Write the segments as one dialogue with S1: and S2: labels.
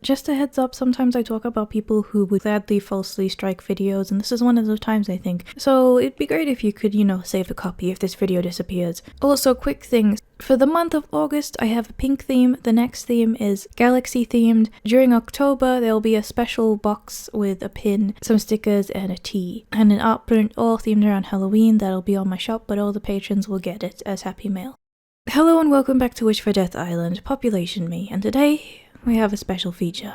S1: Just a heads up, sometimes I talk about people who would gladly falsely strike videos, and this is one of those times, I think. So it'd be great if you could, save a copy if this video disappears. Also, quick things. For the month of August, I have a pink theme. The next theme is galaxy themed. During October, there'll be a special box with a pin, some stickers, and a tea. And an art print all themed around Halloween that'll be on my shop, but all the patrons will get it as happy mail. Hello and welcome back to Wish for Death Island, Population Me, and today we have a special feature.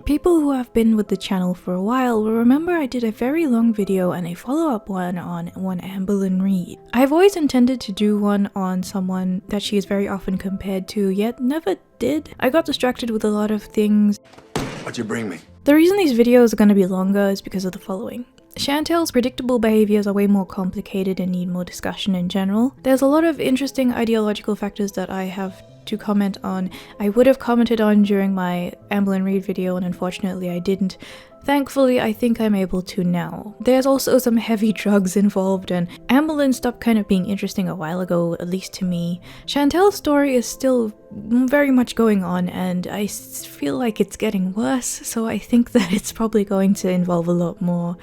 S1: People who have been with the channel for a while will remember I did a very long video and a follow-up one on Amberlynn Reid. I've always intended to do one on someone that she is very often compared to, yet never did. I got distracted with a lot of things.
S2: What'd you bring me?
S1: The reason these videos are going to be longer is because of the following. Chantal's predictable behaviors are way more complicated and need more discussion in general. There's a lot of interesting ideological factors that I have to comment on. I would have commented on during my Amberlynn Reid video and unfortunately I didn't. Thankfully, I think I'm able to now. There's also some heavy drugs involved and Amberlynn stopped kind of being interesting a while ago, at least to me. Chantal's story is still very much going on and I feel like it's getting worse, so I think that it's probably going to involve a lot more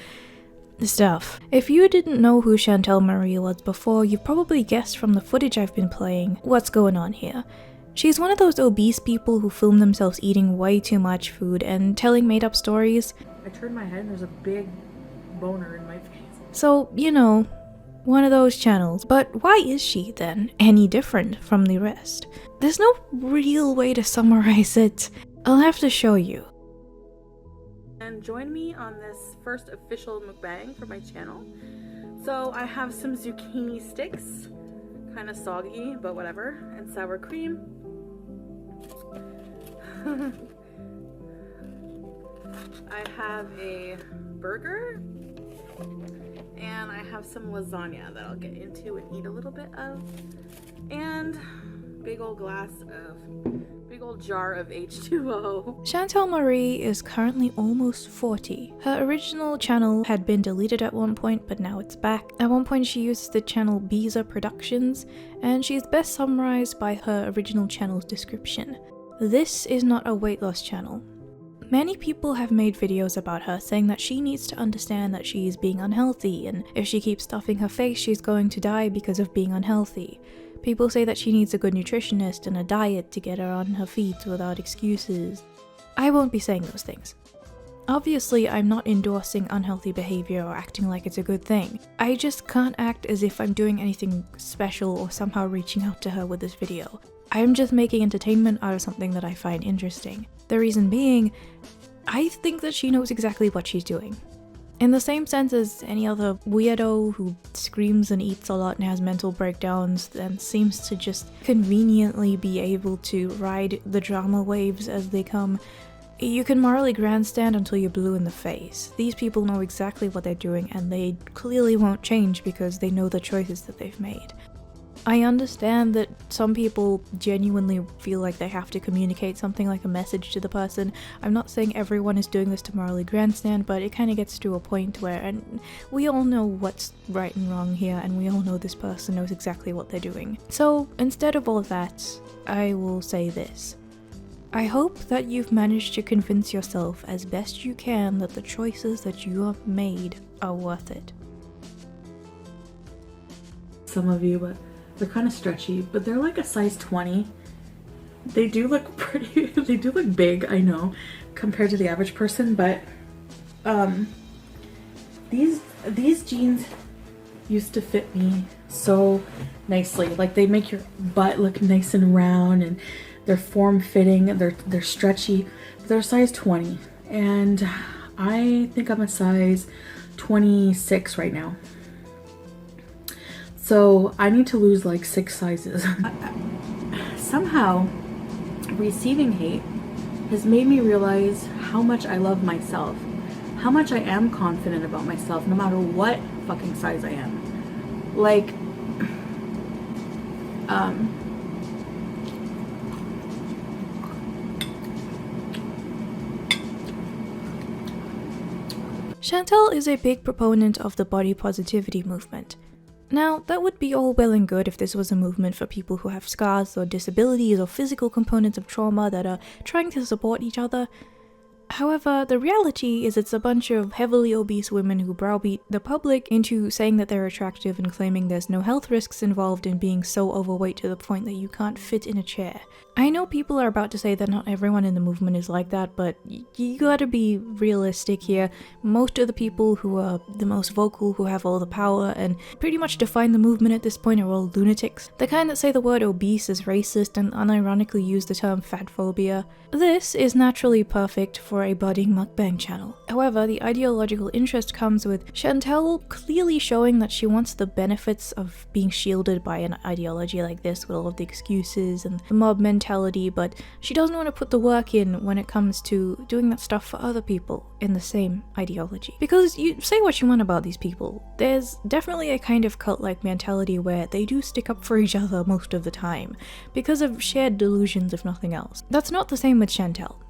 S1: stuff. If you didn't know who Chantal Marie was before, you've probably guessed from the footage I've been playing what's going on here. She's one of those obese people who film themselves eating way too much food and telling made-up stories.
S3: I turned my head and there's a big boner in my face.
S1: So, one of those channels. But why is she, then, any different from the rest? There's no real way to summarize it. I'll have to show you.
S3: And join me on this first official mukbang for my channel. So I have some zucchini sticks, kind of soggy, but whatever, and sour cream. I have a burger, and I have some lasagna that I'll get into and eat a little bit of, and big old jar of H2O.
S1: Chantal Marie is currently almost 40. Her original channel had been deleted at one point, but now it's back. At one point she uses the channel Bois Productions, and she's best summarized by her original channel's description. This is not a weight loss channel. Many people have made videos about her saying that she needs to understand that she is being unhealthy, and if she keeps stuffing her face she's going to die because of being unhealthy. People say that she needs a good nutritionist and a diet to get her on her feet without excuses. I won't be saying those things. Obviously, I'm not endorsing unhealthy behavior or acting like it's a good thing. I just can't act as if I'm doing anything special or somehow reaching out to her with this video. I'm just making entertainment out of something that I find interesting. The reason being, I think that she knows exactly what she's doing. In the same sense as any other weirdo who screams and eats a lot and has mental breakdowns and seems to just conveniently be able to ride the drama waves as they come, you can morally grandstand until you're blue in the face. These people know exactly what they're doing and they clearly won't change because they know the choices that they've made. I understand that some people genuinely feel like they have to communicate something like a message to the person. I'm not saying everyone is doing this to morally grandstand, but it kind of gets to a point where, and we all know what's right and wrong here, and we all know this person knows exactly what they're doing. So instead of all that, I will say this. I hope that you've managed to convince yourself as best you can that the choices that you have made are worth it.
S3: Some of you, but they're kind of stretchy, but they're like a size 20. They do look pretty, they do look big, I know, compared to the average person, but these jeans used to fit me so nicely. Like, they make your butt look nice and round and they're form-fitting, they're stretchy, but they're size 20. And I think I'm a size 26 right now. So I need to lose like 6 sizes. Somehow, receiving hate has made me realize how much I love myself. How much I am confident about myself no matter what fucking size I am. Like,
S1: Chantal is a big proponent of the body positivity movement. Now, that would be all well and good if this was a movement for people who have scars or disabilities or physical components of trauma that are trying to support each other, However, the reality is it's a bunch of heavily obese women who browbeat the public into saying that they're attractive and claiming there's no health risks involved in being so overweight to the point that you can't fit in a chair. I know people are about to say that not everyone in the movement is like that, but you gotta be realistic here. Most of the people who are the most vocal, who have all the power, and pretty much define the movement at this point are all lunatics. The kind that say the word obese is racist and unironically use the term fatphobia. This is naturally perfect for a budding mukbang channel. However, the ideological interest comes with Chantal clearly showing that she wants the benefits of being shielded by an ideology like this with all of the excuses and the mob mentality, but she doesn't want to put the work in when it comes to doing that stuff for other people in the same ideology. Because you say what you want about these people, there's definitely a kind of cult-like mentality where they do stick up for each other most of the time, because of shared delusions if nothing else. That's not the same with Chantal.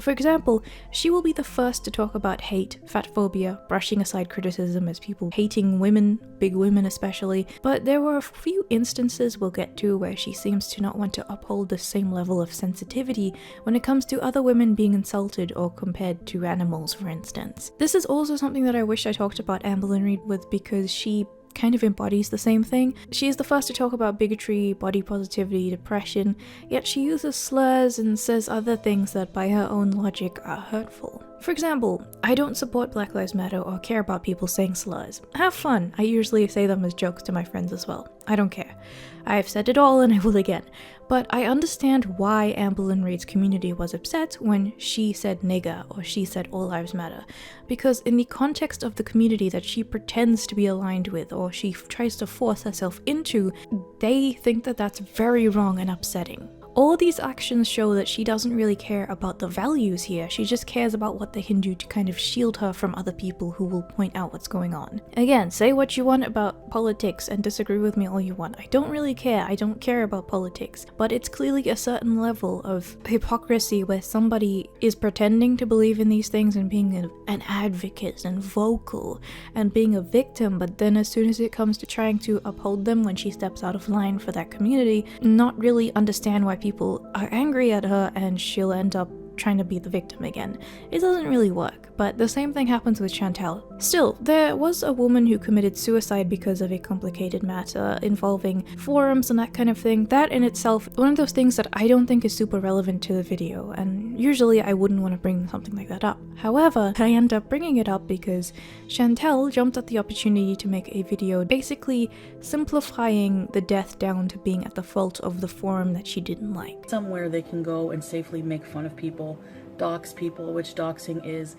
S1: For example, she will be the first to talk about hate, fatphobia, brushing aside criticism as people hating women, big women especially, but there were a few instances we'll get to where she seems to not want to uphold the same level of sensitivity when it comes to other women being insulted or compared to animals, for instance. This is also something that I wish I talked about Amberlynn Reid with, because she kind of embodies the same thing. She is the first to talk about bigotry, body positivity, depression, yet she uses slurs and says other things that by her own logic are hurtful. For example, I don't support Black Lives Matter or care about people saying slurs. Have fun. I usually say them as jokes to my friends as well. I don't care. I've said it all and I will again. But I understand why Amberlynn Reid's community was upset when she said nigger or she said all lives matter. Because in the context of the community that she pretends to be aligned with or she tries to force herself into, they think that that's very wrong and upsetting. All these actions show that she doesn't really care about the values here, she just cares about what they can do to kind of shield her from other people who will point out what's going on. Again, say what you want about politics and disagree with me all you want. I don't really care, I don't care about politics. But it's clearly a certain level of hypocrisy where somebody is pretending to believe in these things and being an advocate and vocal and being a victim, but then as soon as it comes to trying to uphold them when she steps out of line for that community, not really understand why people are angry at her and she'll end up trying to be the victim again. It doesn't really work, but the same thing happens with Chantal. Still, there was a woman who committed suicide because of a complicated matter involving forums and that kind of thing. That in itself, one of those things that I don't think is super relevant to the video, and usually I wouldn't want to bring something like that up. However, I end up bringing it up because Chantal jumped at the opportunity to make a video basically simplifying the death down to being at the fault of the forum that she didn't like.
S3: Somewhere they can go and safely make fun of people, dox people, which doxing is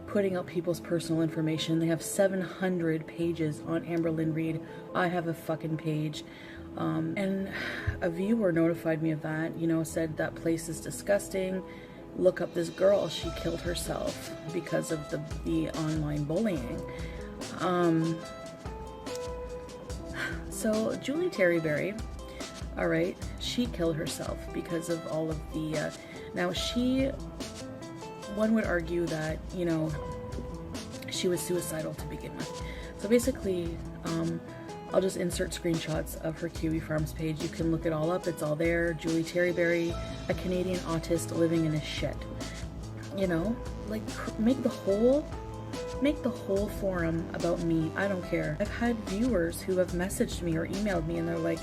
S3: putting out people's personal information. They have 700 pages on Amberlynn Reid. I have a fucking page. And a viewer notified me of that, said that place is disgusting. Look up this girl, she killed herself because of the online bullying. So Julie Terryberry, alright, she killed herself because of all of the, one would argue that, she was suicidal to begin with. So basically, I'll just insert screenshots of her Kiwi Farms page. You can look it all up, it's all there. Julie Terryberry, a Canadian autist living in a shed. Like, make the whole forum about me. I don't care. I've had viewers who have messaged me or emailed me and they're like,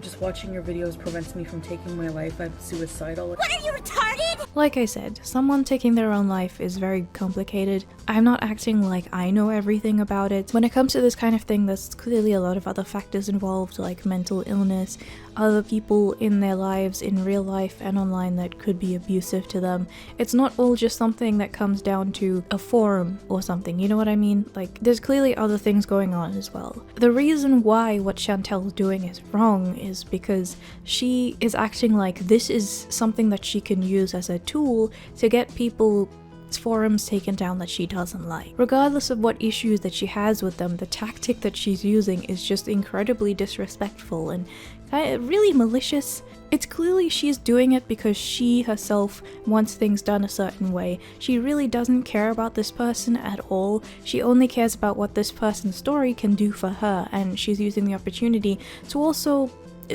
S3: just watching your videos prevents me from taking my life. I'm suicidal.
S2: What, are you retarded?
S1: Like I said, someone taking their own life is very complicated. I'm not acting like I know everything about it. When it comes to this kind of thing, there's clearly a lot of other factors involved, like mental illness, other people in their lives, in real life and online, that could be abusive to them. It's not all just something that comes down to a forum or something, you know what I mean? Like, there's clearly other things going on as well. The reason why what Chantal's doing is wrong is because she is acting like this is something that she can use as a tool to get people forums taken down that she doesn't like. Regardless of what issues that she has with them, the tactic that she's using is just incredibly disrespectful and kind of really malicious. It's clearly she's doing it because she herself wants things done a certain way. She really doesn't care about this person at all. She only cares about what this person's story can do for her, and she's using the opportunity to also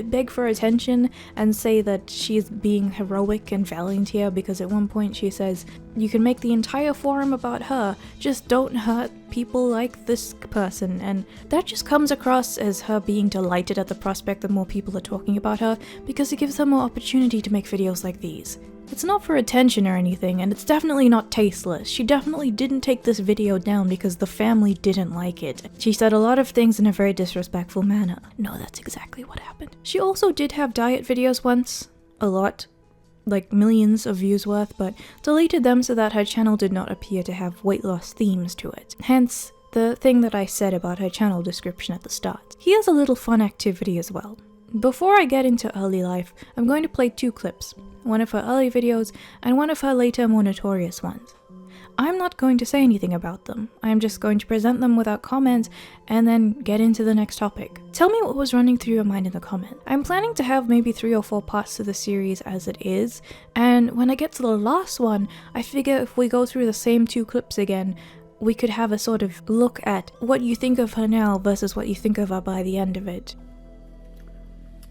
S1: beg for attention and say that she's being heroic and valiant here, because at one point she says, you can make the entire forum about her, just don't hurt people like this person, and that just comes across as her being delighted at the prospect that more people are talking about her, because it gives her more opportunity to make videos like these. It's not for attention or anything, and it's definitely not tasteless. She definitely didn't take this video down because the family didn't like it. She said a lot of things in a very disrespectful manner. No, that's exactly what happened. She also did have diet videos once. A lot. Like millions of views worth, but deleted them so that her channel did not appear to have weight loss themes to it. Hence, the thing that I said about her channel description at the start. Here's a little fun activity as well. Before I get into early life, I'm going to play 2 clips. One of her early videos, and one of her later more notorious ones. I'm not going to say anything about them. I'm just going to present them without comment, and then get into the next topic. Tell me what was running through your mind in the comment. I'm planning to have maybe 3 or 4 parts to the series as it is, and when I get to the last one, I figure if we go through the same 2 clips again, we could have a sort of look at what you think of her now versus what you think of her by the end of it.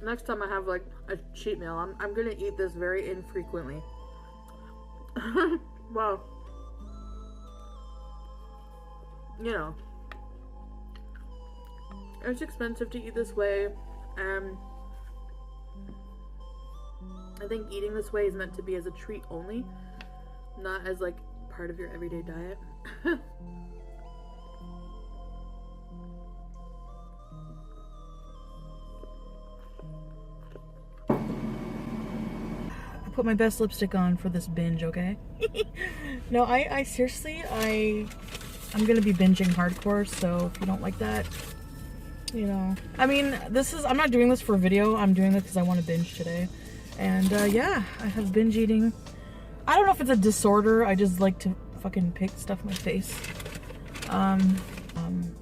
S3: Next time I have like a cheat meal, I'm gonna eat this very infrequently. Well, you know, it's expensive to eat this way, and I think eating this way is meant to be as a treat only, not as like part of your everyday diet. Put my best lipstick on for this binge, okay? No, I seriously, I'm gonna be binging hardcore, so if you don't like that, you know. I mean, I'm not doing this for a video, I'm doing this because I want to binge today. And yeah, I have binge eating. I don't know if it's a disorder, I just like to fucking pick stuff in my face. I'm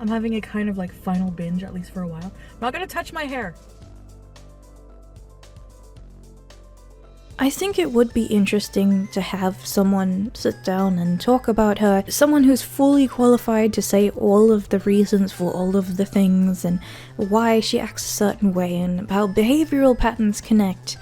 S3: having a kind of like final binge, at least for a while. I'm not gonna touch my hair.
S1: I think it would be interesting to have someone sit down and talk about her, someone who's fully qualified to say all of the reasons for all of the things and why she acts a certain way and how behavioral patterns connect.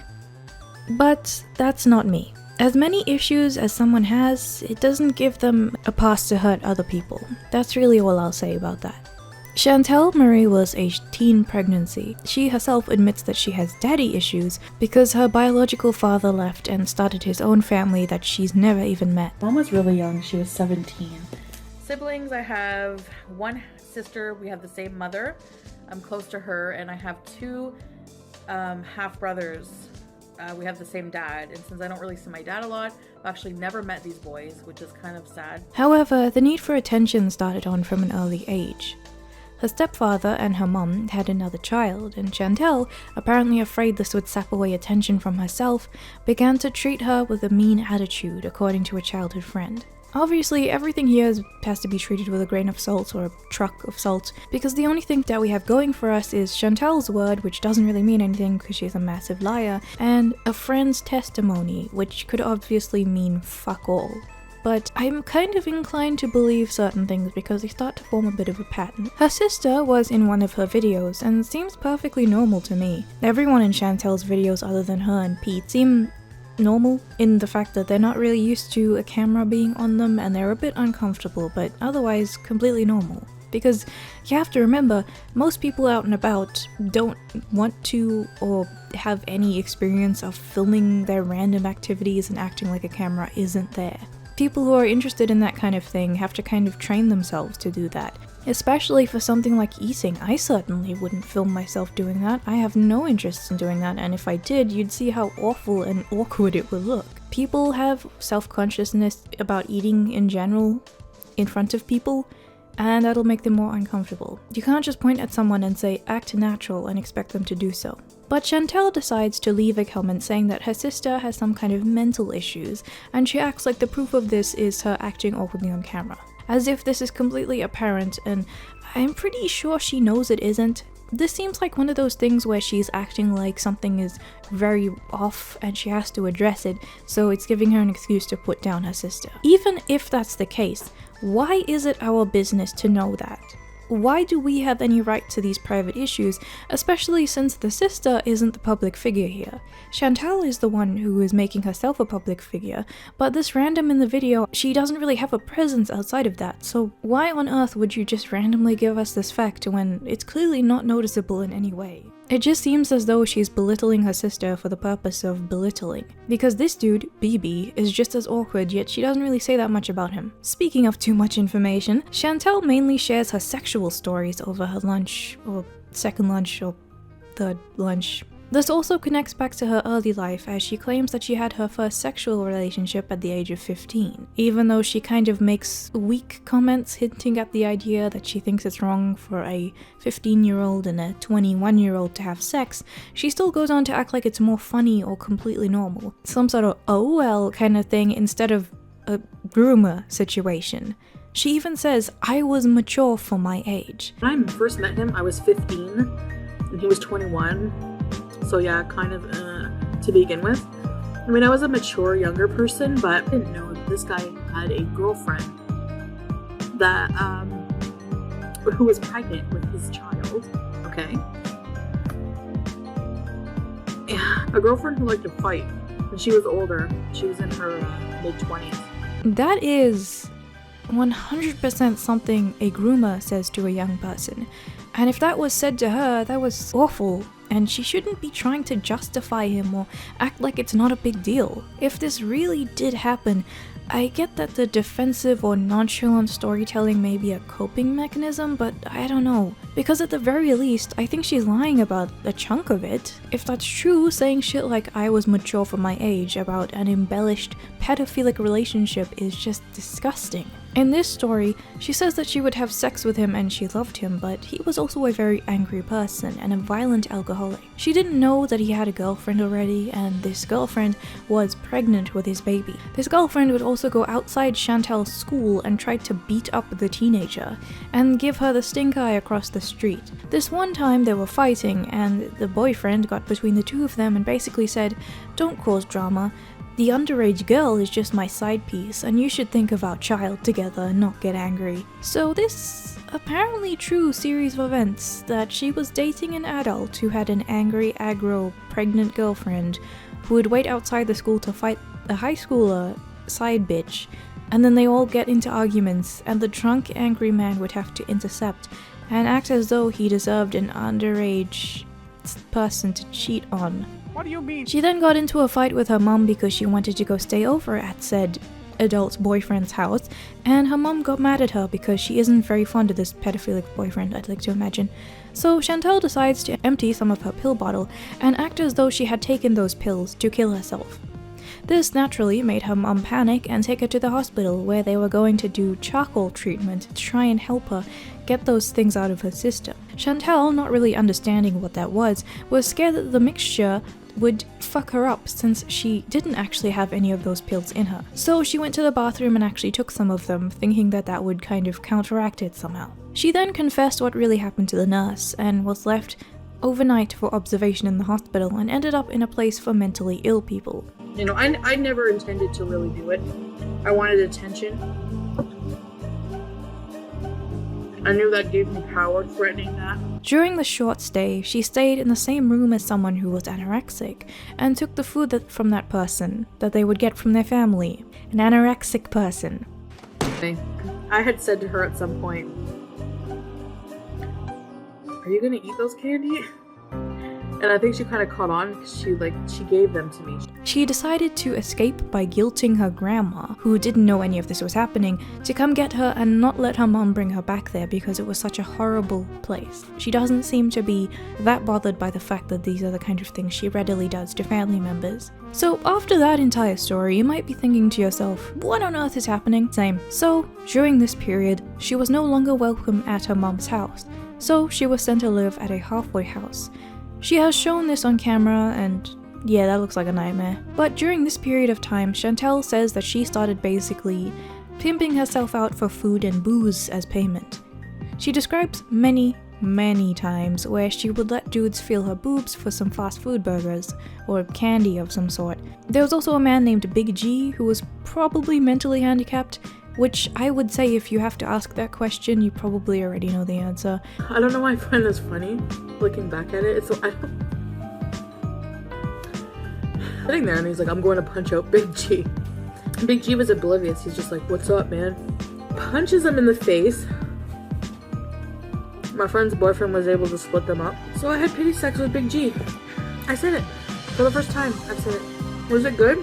S1: But that's not me. As many issues as someone has, it doesn't give them a pass to hurt other people. That's really all I'll say about that. Chantal Marie was a teen pregnancy. She herself admits that she has daddy issues because her biological father left and started his own family that she's never even met.
S3: Mom was really young, she was 17. Siblings, I have 1 sister, we have the same mother. I'm close to her, and I have 2 half brothers. We have the same dad, and since I don't really see my dad a lot, I've actually never met these boys, which is kind of sad.
S1: However, the need for attention started on from an early age. Her stepfather and her mum had another child, and Chantal, apparently afraid this would sap away attention from herself, began to treat her with a mean attitude, according to a childhood friend. Obviously, everything here has to be treated with a grain of salt or a truck of salt, because the only thing that we have going for us is Chantal's word, which doesn't really mean anything because she's a massive liar, and a friend's testimony, which could obviously mean fuck all. But I'm kind of inclined to believe certain things because they start to form a bit of a pattern. Her sister was in one of her videos and seems perfectly normal to me. Everyone in Chantal's videos other than her and Pete seem normal in the fact that they're not really used to a camera being on them and they're a bit uncomfortable, but otherwise completely normal. Because you have to remember, most people out and about don't want to or have any experience of filming their random activities and acting like a camera isn't there. People who are interested in that kind of thing have to kind of train themselves to do that. Especially for something like eating. I certainly wouldn't film myself doing that. I have no interest in doing that, and if I did, you'd see how awful and awkward it would look. People have self-consciousness about eating in general in front of people, and that'll make them more uncomfortable. You can't just point at someone and say, act natural, and expect them to do so. But Chantal decides to leave a comment saying that her sister has some kind of mental issues, and she acts like the proof of this is her acting awkwardly on camera. As if this is completely apparent, and I'm pretty sure she knows it isn't. This seems like one of those things where she's acting like something is very off and she has to address it, so it's giving her an excuse to put down her sister. Even if that's the case, why is it our business to know that? why do we have any right to these private issues, especially since the sister isn't the public figure here? Chantal is the one who is making herself a public figure, but this random in the video, she doesn't really have a presence outside of that, so why on earth would you just randomly give us this fact when it's clearly not noticeable in any way? It just seems as though she's belittling her sister for the purpose of belittling. Because this dude, BB, is just as awkward, yet she doesn't really say that much about him. Speaking of too much information, Chantal mainly shares her sexual stories over her lunch, or second lunch, or third lunch. This also connects back to her early life, as she claims that she had her first sexual relationship at the age of 15. Even though she kind of makes weak comments hinting at the idea that she thinks it's wrong for a 15-year-old and a 21-year-old to have sex, she still goes on to act like it's more funny or completely normal. Some sort of oh well kind of thing instead of a groomer situation. She even says, "I was mature for my age."
S3: When I first met him, I was 15 and he was 21. So yeah, kind of to begin with. I mean, I was a mature younger person, but I didn't know this guy had a girlfriend that who was pregnant with his child. Okay. Yeah, a girlfriend who liked to fight. And she was older. She was in her mid-20s.
S1: That is 100% something a groomer says to a young person. And if that was said to her, that was awful. And she shouldn't be trying to justify him or act like it's not a big deal. If this really did happen, I get that the defensive or nonchalant storytelling may be a coping mechanism, but I don't know. Because at the very least, I think she's lying about a chunk of it. If that's true, saying shit like "I was mature for my age" about an embellished pedophilic relationship is just disgusting. In this story, she says that she would have sex with him and she loved him, but he was also a very angry person and a violent alcoholic. She didn't know that he had a girlfriend already, and this girlfriend was pregnant with his baby. This girlfriend would also go outside Chantal's school and try to beat up the teenager, and give her the stink eye across the street. This one time they were fighting, and the boyfriend got between the two of them and basically said, "Don't cause drama. The underage girl is just my side piece, and you should think of our child together and not get angry." So this apparently true series of events, that she was dating an adult who had an angry, aggro, pregnant girlfriend who would wait outside the school to fight a high schooler side bitch, and then they all get into arguments, and the drunk, angry man would have to intercept and act as though he deserved an underage person to cheat on.
S2: What do you mean?
S1: She then got into a fight with her mum because she wanted to go stay over at said adult's boyfriend's house, and her mum got mad at her because she isn't very fond of this pedophilic boyfriend, I'd like to imagine. So Chantal decides to empty some of her pill bottle and act as though she had taken those pills to kill herself. This naturally made her mum panic and take her to the hospital, where they were going to do charcoal treatment to try and help her get those things out of her system. Chantal, not really understanding what that was scared that the mixture would fuck her up since she didn't actually have any of those pills in her. So she went to the bathroom and actually took some of them, thinking that that would kind of counteract it somehow. She then confessed what really happened to the nurse and was left overnight for observation in the hospital and ended up in a place for mentally ill people.
S3: You know, I never intended to really do it. I wanted attention. I knew that gave me power, threatening that.
S1: During the short stay, she stayed in the same room as someone who was anorexic and took the food from that person that they would get from their family. An anorexic person.
S3: I had said to her at some point, "Are you gonna eat those candy?" And I think she kind of caught on because she gave them to me.
S1: She decided to escape by guilting her grandma, who didn't know any of this was happening, to come get her and not let her mom bring her back there because it was such a horrible place. She doesn't seem to be that bothered by the fact that these are the kind of things she readily does to family members. So after that entire story, you might be thinking to yourself, what on earth is happening? Same. So during this period, she was no longer welcome at her mom's house, so she was sent to live at a halfway house. She has shown this on camera, and yeah, that looks like a nightmare. But during this period of time, Chantal says that she started basically pimping herself out for food and booze as payment. She describes many times where she would let dudes feel her boobs for some fast food burgers or candy of some sort. There was also a man named Big G who was probably mentally handicapped, which I would say if you have to ask that question, you probably already know the answer.
S3: I don't know why I find this funny, looking back at it. It's so, sitting there and he's like, I'm going to punch out Big G. And Big G was oblivious. He's just like, what's up, man? Punches him in the face. My friend's boyfriend was able to split them up. So I had pity sex with Big G. I said it. For the first time, I said it. Was it good?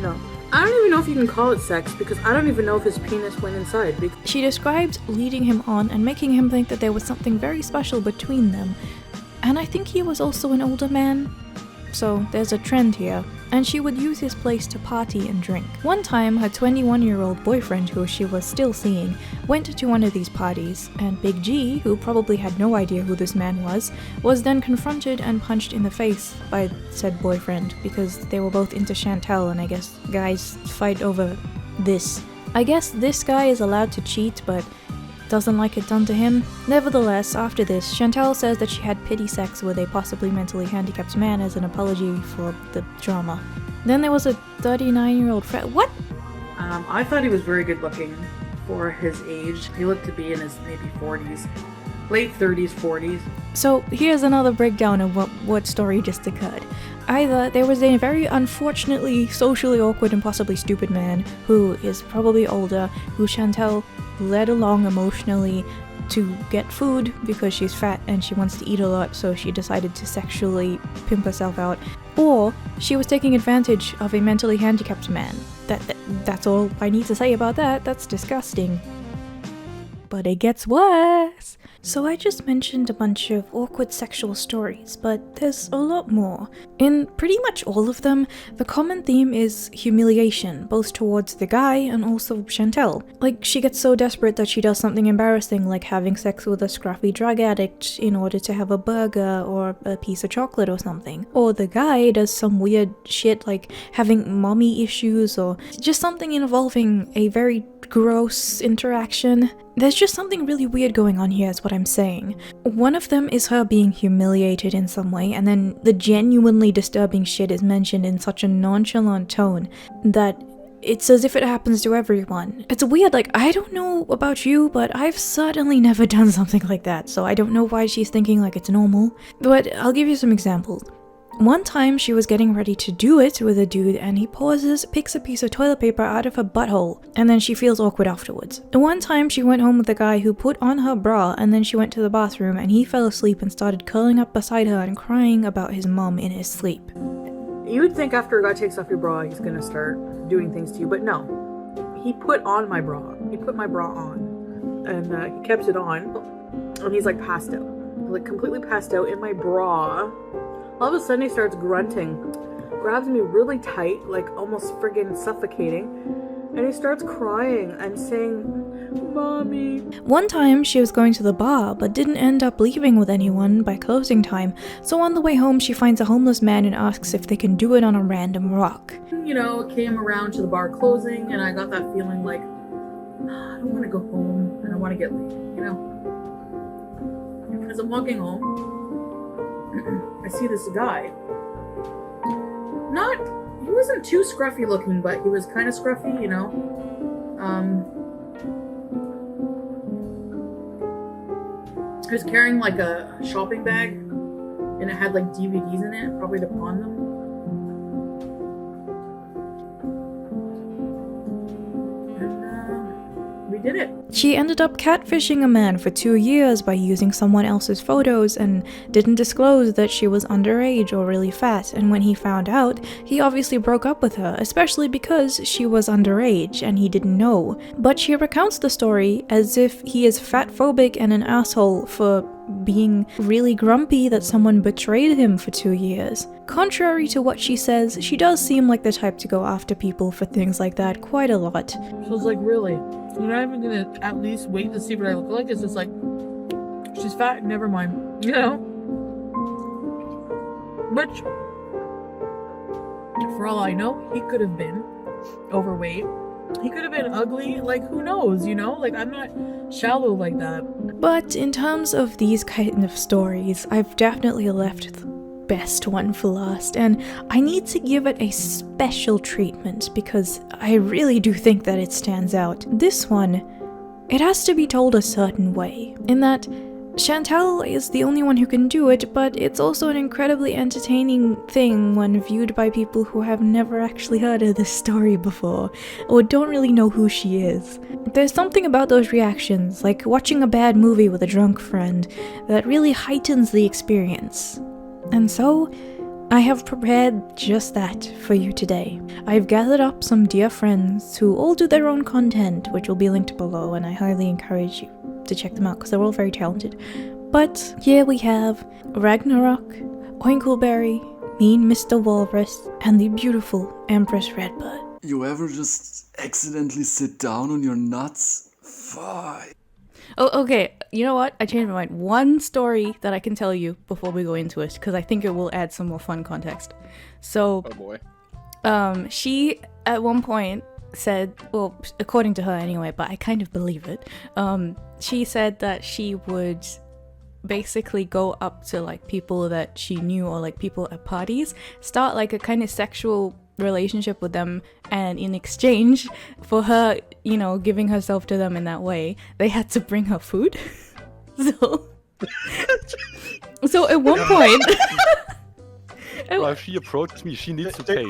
S3: No. I don't even know if you can call it sex because I don't even know if his penis went inside.
S1: She described leading him on and making him think that there was something very special between them. And I think he was also an older man. So there's a trend here. And she would use his place to party and drink. One time, her 21-year-old boyfriend, who she was still seeing, went to one of these parties, and Big G, who probably had no idea who this man was then confronted and punched in the face by said boyfriend, because they were both into Chantal, and I guess guys fight over this. I guess this guy is allowed to cheat, but doesn't like it done to him. Nevertheless, after this, Chantal says that she had pity sex with a possibly mentally handicapped man as an apology for the drama. Then there was a 39-year-old friend. What?
S3: I thought he was very good looking for his age. He looked to be in his maybe 40s. Late 30s, 40s.
S1: So here's another breakdown of what story just occurred. Either there was a very unfortunately socially awkward and possibly stupid man who is probably older, who Chantal led along emotionally to get food because she's fat and she wants to eat a lot, so she decided to sexually pimp herself out, or she was taking advantage of a mentally handicapped man. That's all I need to say about that. That's disgusting. But it gets worse. So I just mentioned a bunch of awkward sexual stories, but there's a lot more. In pretty much all of them, the common theme is humiliation, both towards the guy and also Chantal. Like, she gets so desperate that she does something embarrassing, like having sex with a scruffy drug addict in order to have a burger or a piece of chocolate or something. Or the guy does some weird shit like having mommy issues or just something involving a very gross interaction. There's just something really weird going on here is what I'm saying. One of them is her being humiliated in some way, and then the genuinely disturbing shit is mentioned in such a nonchalant tone that it's as if it happens to everyone. It's weird, like, I don't know about you, but I've certainly never done something like that, so I don't know why she's thinking like it's normal. But I'll give you some examples. One time she was getting ready to do it with a dude and he pauses, picks a piece of toilet paper out of her butthole, and then she feels awkward afterwards. One time she went home with a guy who put on her bra and then she went to the bathroom and he fell asleep and started curling up beside her and crying about his mom in his sleep.
S3: You would think after a guy takes off your bra he's gonna start doing things to you, but no. He put on my bra. He put my bra on and he kept it on and he's like passed out. Like completely passed out in my bra. All of a sudden he starts grunting, grabs me really tight, like almost friggin' suffocating, and he starts crying and saying, "Mommy."
S1: One time she was going to the bar but didn't end up leaving with anyone by closing time, so on the way home she finds a homeless man and asks if they can do it on a random rock.
S3: You know, it came around to the bar closing and I got that feeling like, I don't want to go home and I want to get late, you know? As I'm walking home, I see this guy. He wasn't too scruffy looking, but he was kind of scruffy, you know. He was carrying like a shopping bag, and it had like DVDs in it, probably to pawn them. We did it.
S1: She ended up catfishing a man for 2 years by using someone else's photos and didn't disclose that she was underage or really fat, and when he found out, he obviously broke up with her, especially because she was underage and he didn't know. But she recounts the story as if he is fatphobic and an asshole for being really grumpy that someone betrayed him for 2 years. Contrary to what she says, she does seem like the type to go after people for things like that quite a lot.
S3: So I was like, really? You're not even gonna at least wait to see what I look like? It's just like, she's fat, never mind, you know? Which, for all I know, he could have been overweight. He could have been ugly, like who knows, you know? Like I'm not shallow like that.
S1: But in terms of these kind of stories, I've definitely left best one for last, and I need to give it a special treatment because I really do think that it stands out. This one, it has to be told a certain way, in that Chantal is the only one who can do it, but it's also an incredibly entertaining thing when viewed by people who have never actually heard of this story before, or don't really know who she is. There's something about those reactions, like watching a bad movie with a drunk friend, that really heightens the experience. And so, I have prepared just that for you today. I've gathered up some dear friends who all do their own content, which will be linked below, and I highly encourage you to check them out because they're all very talented. But here we have Ragnarok, Oinkleberry, Mean Mr. Walrus, and the beautiful Empress Redbird.
S2: You ever just accidentally sit down on your nuts? Fuck.
S1: Oh, okay. You know what? I changed my mind. One story that I can tell you before we go into it, because I think it will add some more fun context. So,
S4: oh boy.
S1: She at one point said, well, according to her anyway, but I kind of believe it. She said that she would basically go up to like people that she knew or like people at parties, start like a kind of sexual relationship with them, and in exchange for her, you know, giving herself to them in that way, they had to bring her food. So at one point
S4: well, if she approaches me, she needs to pay.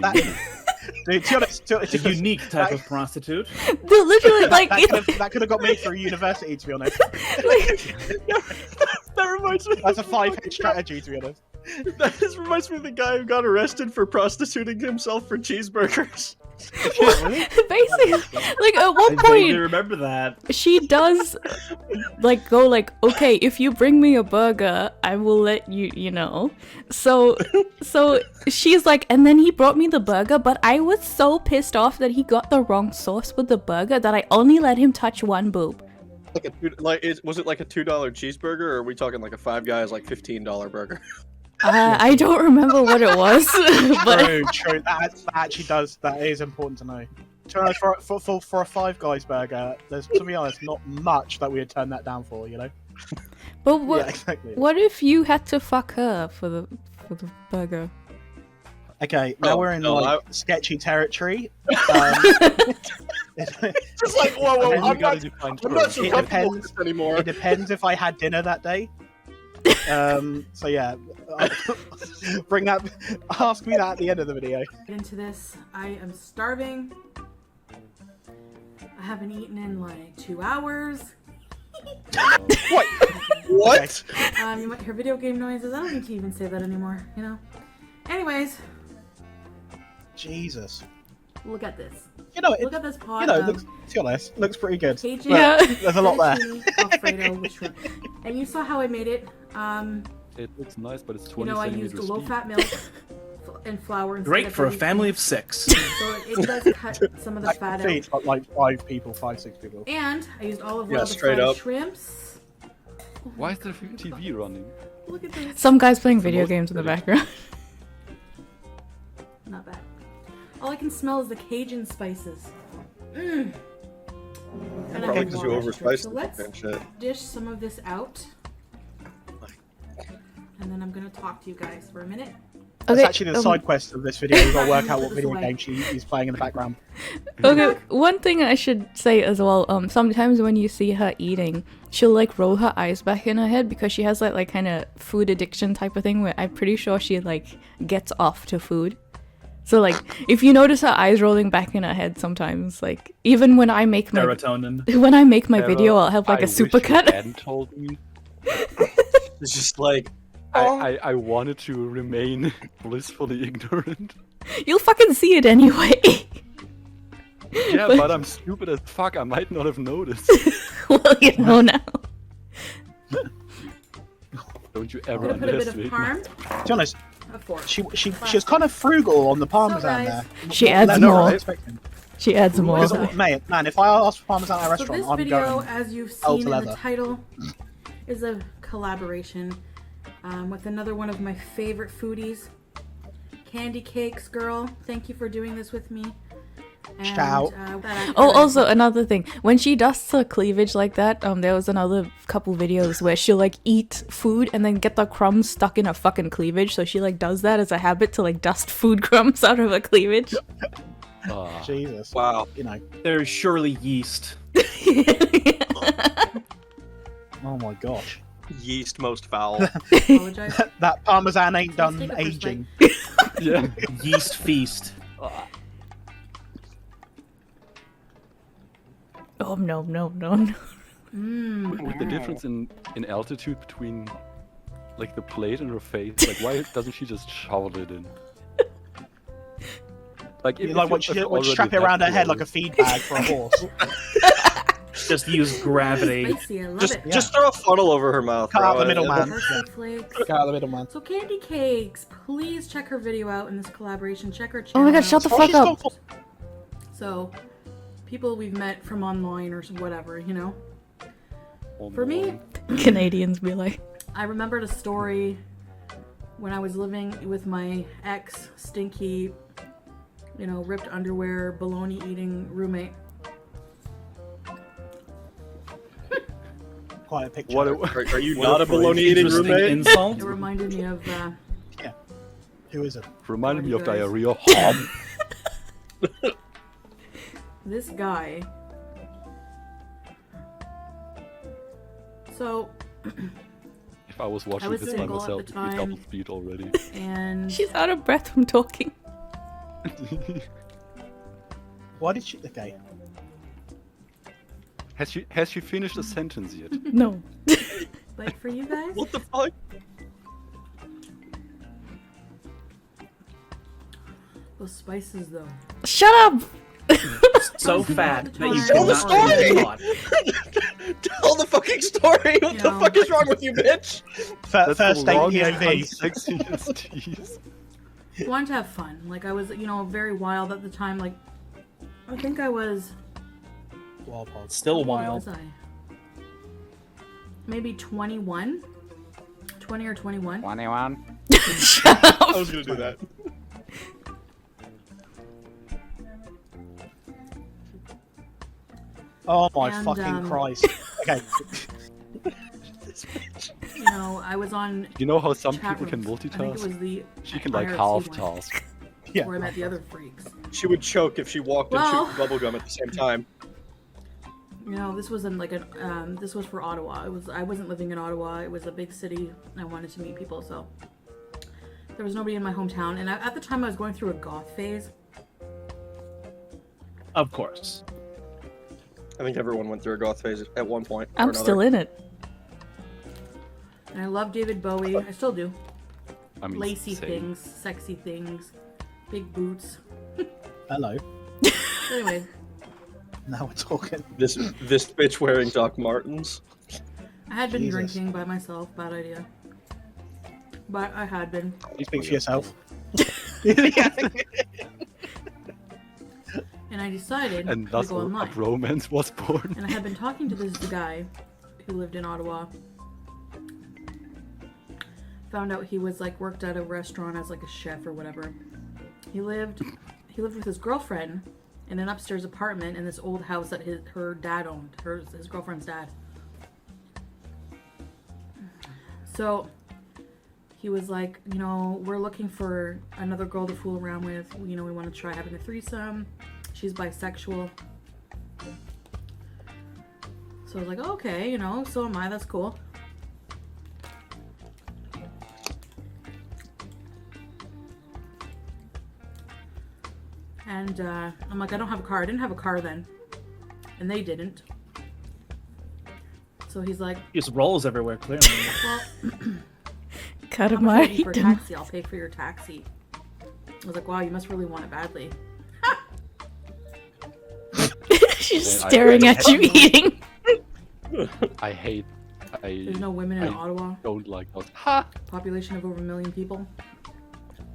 S5: Dude, to be honest, it's a unique type of prostitute.
S1: Literally, like
S5: that could have got me through university. To be honest,
S4: That reminds me.
S5: that's a 5-hit strategy. To be honest,
S4: That just reminds me of the guy who got arrested for prostituting himself for cheeseburgers.
S1: basically, like at one
S5: I
S1: point
S5: remember that.
S1: she does like go like, okay, if you bring me a burger, I will let you, you know. So she's like, and then he brought me the burger, but I was so pissed off that he got the wrong sauce with the burger that I only let him touch one boob.
S4: Was it like a $2 cheeseburger, or are we talking like a Five Guys like $15 burger?
S1: I don't remember what it was, but
S5: True. That actually does. That is important to know. To be honest, for a Five Guys burger, there's, to be honest, not much that we would turn that down for, you know.
S1: but what,
S5: Yeah, exactly.
S1: what if you had to fuck her for the burger?
S5: Okay, now we're in like sketchy territory.
S4: Just like, whoa,
S5: And then
S4: I'm
S5: you
S4: not so
S5: It
S4: comfortable
S5: depends.
S4: with this anymore.
S5: It depends if I had dinner that day. So yeah, bring that. Ask me that at the end of the video.
S3: Into this, I am starving. I haven't eaten in like 2 hours.
S4: What? What?
S3: You might hear video game noises. I don't need to even say that anymore, you know? Anyways,
S5: Jesus.
S3: look at this.
S5: You know,
S3: Look at this pot.
S5: you know, looks, to be honest, looks pretty good.
S3: Cajun,
S1: Yeah.
S5: There's a lot there.
S3: fettuccine Alfredo with shrimp. And you saw how I made it.
S4: It looks nice, but it's 20
S3: You know, I
S4: centimeters
S3: used
S4: deep.
S3: low-fat milk and flour. instead
S5: Great
S3: of
S5: for a
S3: heavy
S5: family
S3: cream.
S5: of 6.
S3: So it does cut some of the fat out.
S5: Feeds like 5 people, 5-6 people.
S3: And I used olive
S4: Yeah,
S3: oil to
S4: straight
S3: fry
S4: up.
S3: shrimps.
S4: Why is there TV running?
S3: Look at this.
S1: Some guy's playing video games in the background.
S3: Not bad. All I can smell is the Cajun spices. Mmm. And I
S4: Probably
S3: have
S4: because you
S3: water.
S4: overspiced
S3: So
S4: the
S3: let's
S4: fucking shit.
S3: dish some of this out. And then I'm gonna talk to you guys for a minute.
S5: That's actually the side quest of this video. We've got to work out what
S3: Put this
S5: video
S3: away.
S5: game she's playing in the background.
S1: Okay, one thing I should say as well, sometimes when you see her eating, she'll like roll her eyes back in her head because she has like kind of food addiction type of thing where I'm pretty sure she like gets off to food. So like if you notice her eyes rolling back in her head sometimes, like even when I make my
S5: Serotonin.
S1: when I make my video, I'll have like a supercut.
S4: hadn't told me. It's just like I wanted to remain blissfully ignorant.
S1: You'll fucking see it anyway.
S4: Yeah, but I'm stupid as fuck. I might not have noticed.
S1: Well, you know now.
S4: Don't you
S3: I'm
S4: ever
S3: gonna put a bit of
S4: underestimate me.
S3: parm.
S5: To be honest,
S3: A fork.
S5: she was kind of frugal on the parmesan
S3: guys.
S5: there.
S1: She adds
S5: That's not what I
S1: more.
S5: was expecting.
S1: She adds more.
S5: Because, man, if I ask for parmesan at a
S3: So
S5: restaurant,
S3: this
S5: I'm
S3: video,
S5: going.
S3: as you've
S5: Ultra
S3: seen in the
S5: leather.
S3: title, is a collaboration with another one of my favorite foodies, Candy Cakes Girl. Thank you for doing this with me. And,
S5: Shout.
S1: Oh, also another thing. When she dusts her cleavage like that, there was another couple videos where she'll like eat food and then get the crumbs stuck in her fucking cleavage. So she like does that as a habit to like dust food crumbs out of her cleavage.
S5: Jesus.
S6: Wow.
S5: You know.
S6: There's surely yeast.
S5: Oh my gosh.
S6: Yeast most foul.
S3: Apologize.
S5: That parmesan ain't
S3: Let's
S5: done
S3: take a first
S5: aging.
S4: Yeah.
S6: Yeast feast.
S1: Oh no.
S4: With the difference in altitude between like the plate and her face, like why doesn't she just shovel it in? Like,
S5: Like when she would strap it around her head like a feed bag for a horse.
S6: Just use gravity.
S3: Spicy, I love it.
S6: Just throw a funnel over her mouth.
S5: Cut out
S6: bro.
S5: the middleman.
S3: Parsley flakes.
S5: Cut out the middleman.
S3: So Candy Cakes, please check her video out in this collaboration. Check her
S1: Oh
S3: channel.
S1: my god, shut the fuck up.
S3: So, people we've met from online or whatever, you know. For me,
S1: Canadians be like,
S3: I remembered a story when I was living with my ex, stinky, you know, ripped underwear, bologna eating roommate.
S5: Quite a picture.
S6: What? Are you
S4: What
S6: not
S4: a
S6: a bologna eating interesting roommate? insult?
S3: It reminded me of
S5: Who is it?
S4: reminded me of
S3: Guys.
S4: diarrhea.
S3: this guy. So,
S1: Oh,
S4: If I was watching
S3: was
S4: this by
S3: single at
S4: myself,
S3: the
S4: it'd be
S3: time.
S4: double speed already.
S3: and
S1: she's out of breath from talking.
S5: Why did she? Okay.
S4: Has she finished a sentence yet?
S1: No.
S3: but for you guys,
S6: What the fuck?
S3: those spices though.
S1: Shut up!
S6: So
S3: Tell
S6: fat that you
S3: the
S6: cannot
S3: story.
S6: be taught.
S2: Tell the fucking story! What the
S3: No.
S2: fuck is wrong with you, bitch?
S5: First
S4: the
S5: date
S4: longest,
S5: POV.
S4: unsexiest tease.
S3: I wanted to have fun. Like I was, you know, very wild at the time. Like I think I was.
S5: Wild pod.
S6: Still
S3: What
S6: wild.
S3: was I? Maybe 21? 20 or 21?
S4: 21.
S1: Shut up!
S2: I was gonna do that.
S5: Oh my
S3: And,
S5: fucking Christ. Okay.
S3: You know, I was on
S4: You know how some
S3: chat
S4: people can
S3: rooms. I think it
S4: multitask?
S3: was the
S4: She can like
S3: IRC
S4: half
S3: one,
S4: task.
S5: Yeah.
S3: where I met the other freaks.
S2: She would choke if she walked and
S3: Well-
S2: chewed bubblegum at the same time.
S3: You know, this was in like a this was for Ottawa. I wasn't living in Ottawa. It was a big city. I wanted to meet people, so there was nobody in my hometown. And at the time, I was going through a goth phase.
S6: Of course.
S2: I think everyone went through a goth phase at one point. or
S1: I'm
S2: another.
S1: still in it.
S3: And I love David Bowie. I still do.
S4: I mean,
S3: Lacy
S4: same.
S3: things, sexy things, big boots.
S5: Hello.
S3: Anyway,
S5: Now we're talking.
S2: This bitch wearing Doc Martens.
S3: I had been
S5: Jesus.
S3: drinking by myself. Bad idea. But I had been.
S5: You speak for yourself.
S3: And I decided
S4: And
S3: to
S4: thus
S3: go
S4: a
S3: online.
S4: romance was born.
S3: And I had been talking to this guy who lived in Ottawa. Found out he was like worked at a restaurant as like a chef or whatever. He lived with his girlfriend in an upstairs apartment in this old house that her dad owned, his girlfriend's dad. So he was like, you know, we're looking for another girl to fool around with. You know, we want to try having a threesome. She's bisexual. So I was like, oh, okay, you know, so am I. That's cool. And I'm like, I don't have a car. I didn't have a car then. And they didn't. So he's like,
S6: Just rolls everywhere, clearly.
S3: well,
S1: Cut
S3: how
S1: him
S3: much do you need for a
S1: out.
S3: taxi? I'll pay for your taxi. I was like, wow, you must really want it badly.
S1: She's
S4: Man, I-
S1: staring at you eating.
S4: I hate.
S3: There's no women in
S4: I
S3: Ottawa.
S4: don't like those. Ha!
S3: Population of over 1 million people.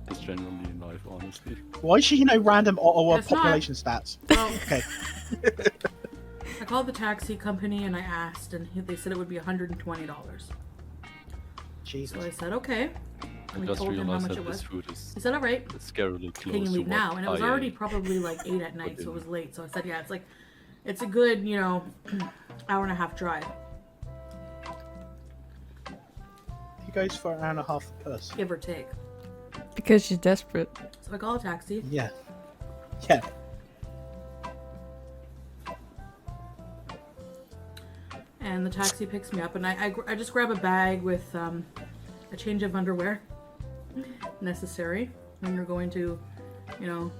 S4: Just generally in life, honestly.
S5: Why is she, random Ottawa
S3: That's not-
S5: population stats?
S3: Well,
S5: Okay.
S3: I called the taxi company and I asked, and they said it would be $120. So
S5: Jesus.
S3: I said, okay.
S4: I
S3: We
S4: just
S3: told him how
S4: realized
S3: much
S4: that
S3: it
S4: this
S3: was.
S4: food is
S3: He said, all right,
S4: scarily close
S3: can you
S4: to
S3: leave
S4: what
S3: now? And it was
S4: I
S3: already
S4: ate.
S3: probably like 8 at night, so it was late. So I said, yeah, it's a good, you know, hour and a half drive,
S5: He goes for an hour and a half a person.
S3: give or take.
S1: Because she's desperate.
S3: So I call a taxi.
S5: Yeah. Yeah.
S3: And the taxi picks me up, and I just grab a bag with a change of underwear, necessary when you're going to, you know,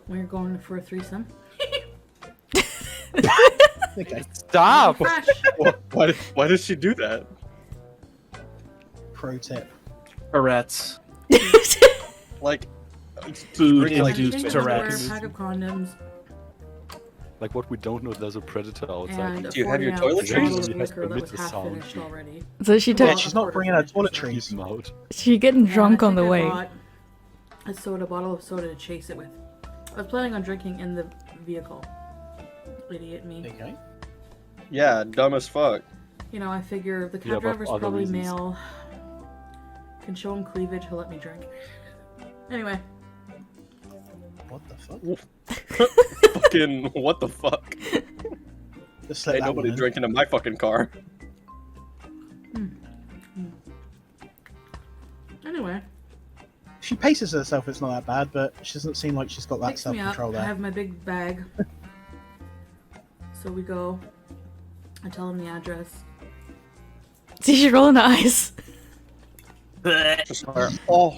S3: when you're going for a threesome.
S5: Okay.
S4: Stop!
S3: Fresh.
S4: Why does she do that?
S5: Pro tip.
S6: Tourette's.
S4: Like,
S6: Food-induced
S3: Change of underwear,
S6: Tourette's.
S3: pack of condoms,
S4: like what we don't know, there's a predator outside.
S3: and a
S7: Do you have your
S3: 40-ounce
S7: toiletries?
S3: bottle of
S4: She has
S3: liquor that was
S4: permitted
S3: half
S4: sound
S3: finished
S4: to-
S3: already.
S1: So she
S5: Yeah,
S1: took.
S5: she's not bringing her
S4: Keep
S5: toiletries.
S4: them out.
S1: She getting drunk
S3: And
S1: on the
S3: I think I
S1: way.
S3: bought a bottle of soda to chase it with. I was planning on drinking in the vehicle. Idiot me.
S5: Okay.
S7: Yeah, dumb as fuck.
S3: You know, I figure the
S4: Yeah,
S3: cab
S4: but
S3: driver's
S4: other
S3: probably
S4: reasons.
S3: male. Can show him cleavage, he'll let me drink. Anyway,
S5: What the fuck?
S7: Fucking what the fuck?
S5: Just let
S7: Ain't
S5: that
S7: nobody
S5: one in.
S7: drinking in my fucking car.
S3: anyway,
S5: She paces herself, it's not that bad, but she doesn't seem like she's got that
S3: picks me up.
S5: self-control
S3: I
S5: there.
S3: have my big bag. So we go. I tell him the address.
S1: See, she's rolling her eyes.
S7: Just like, oh.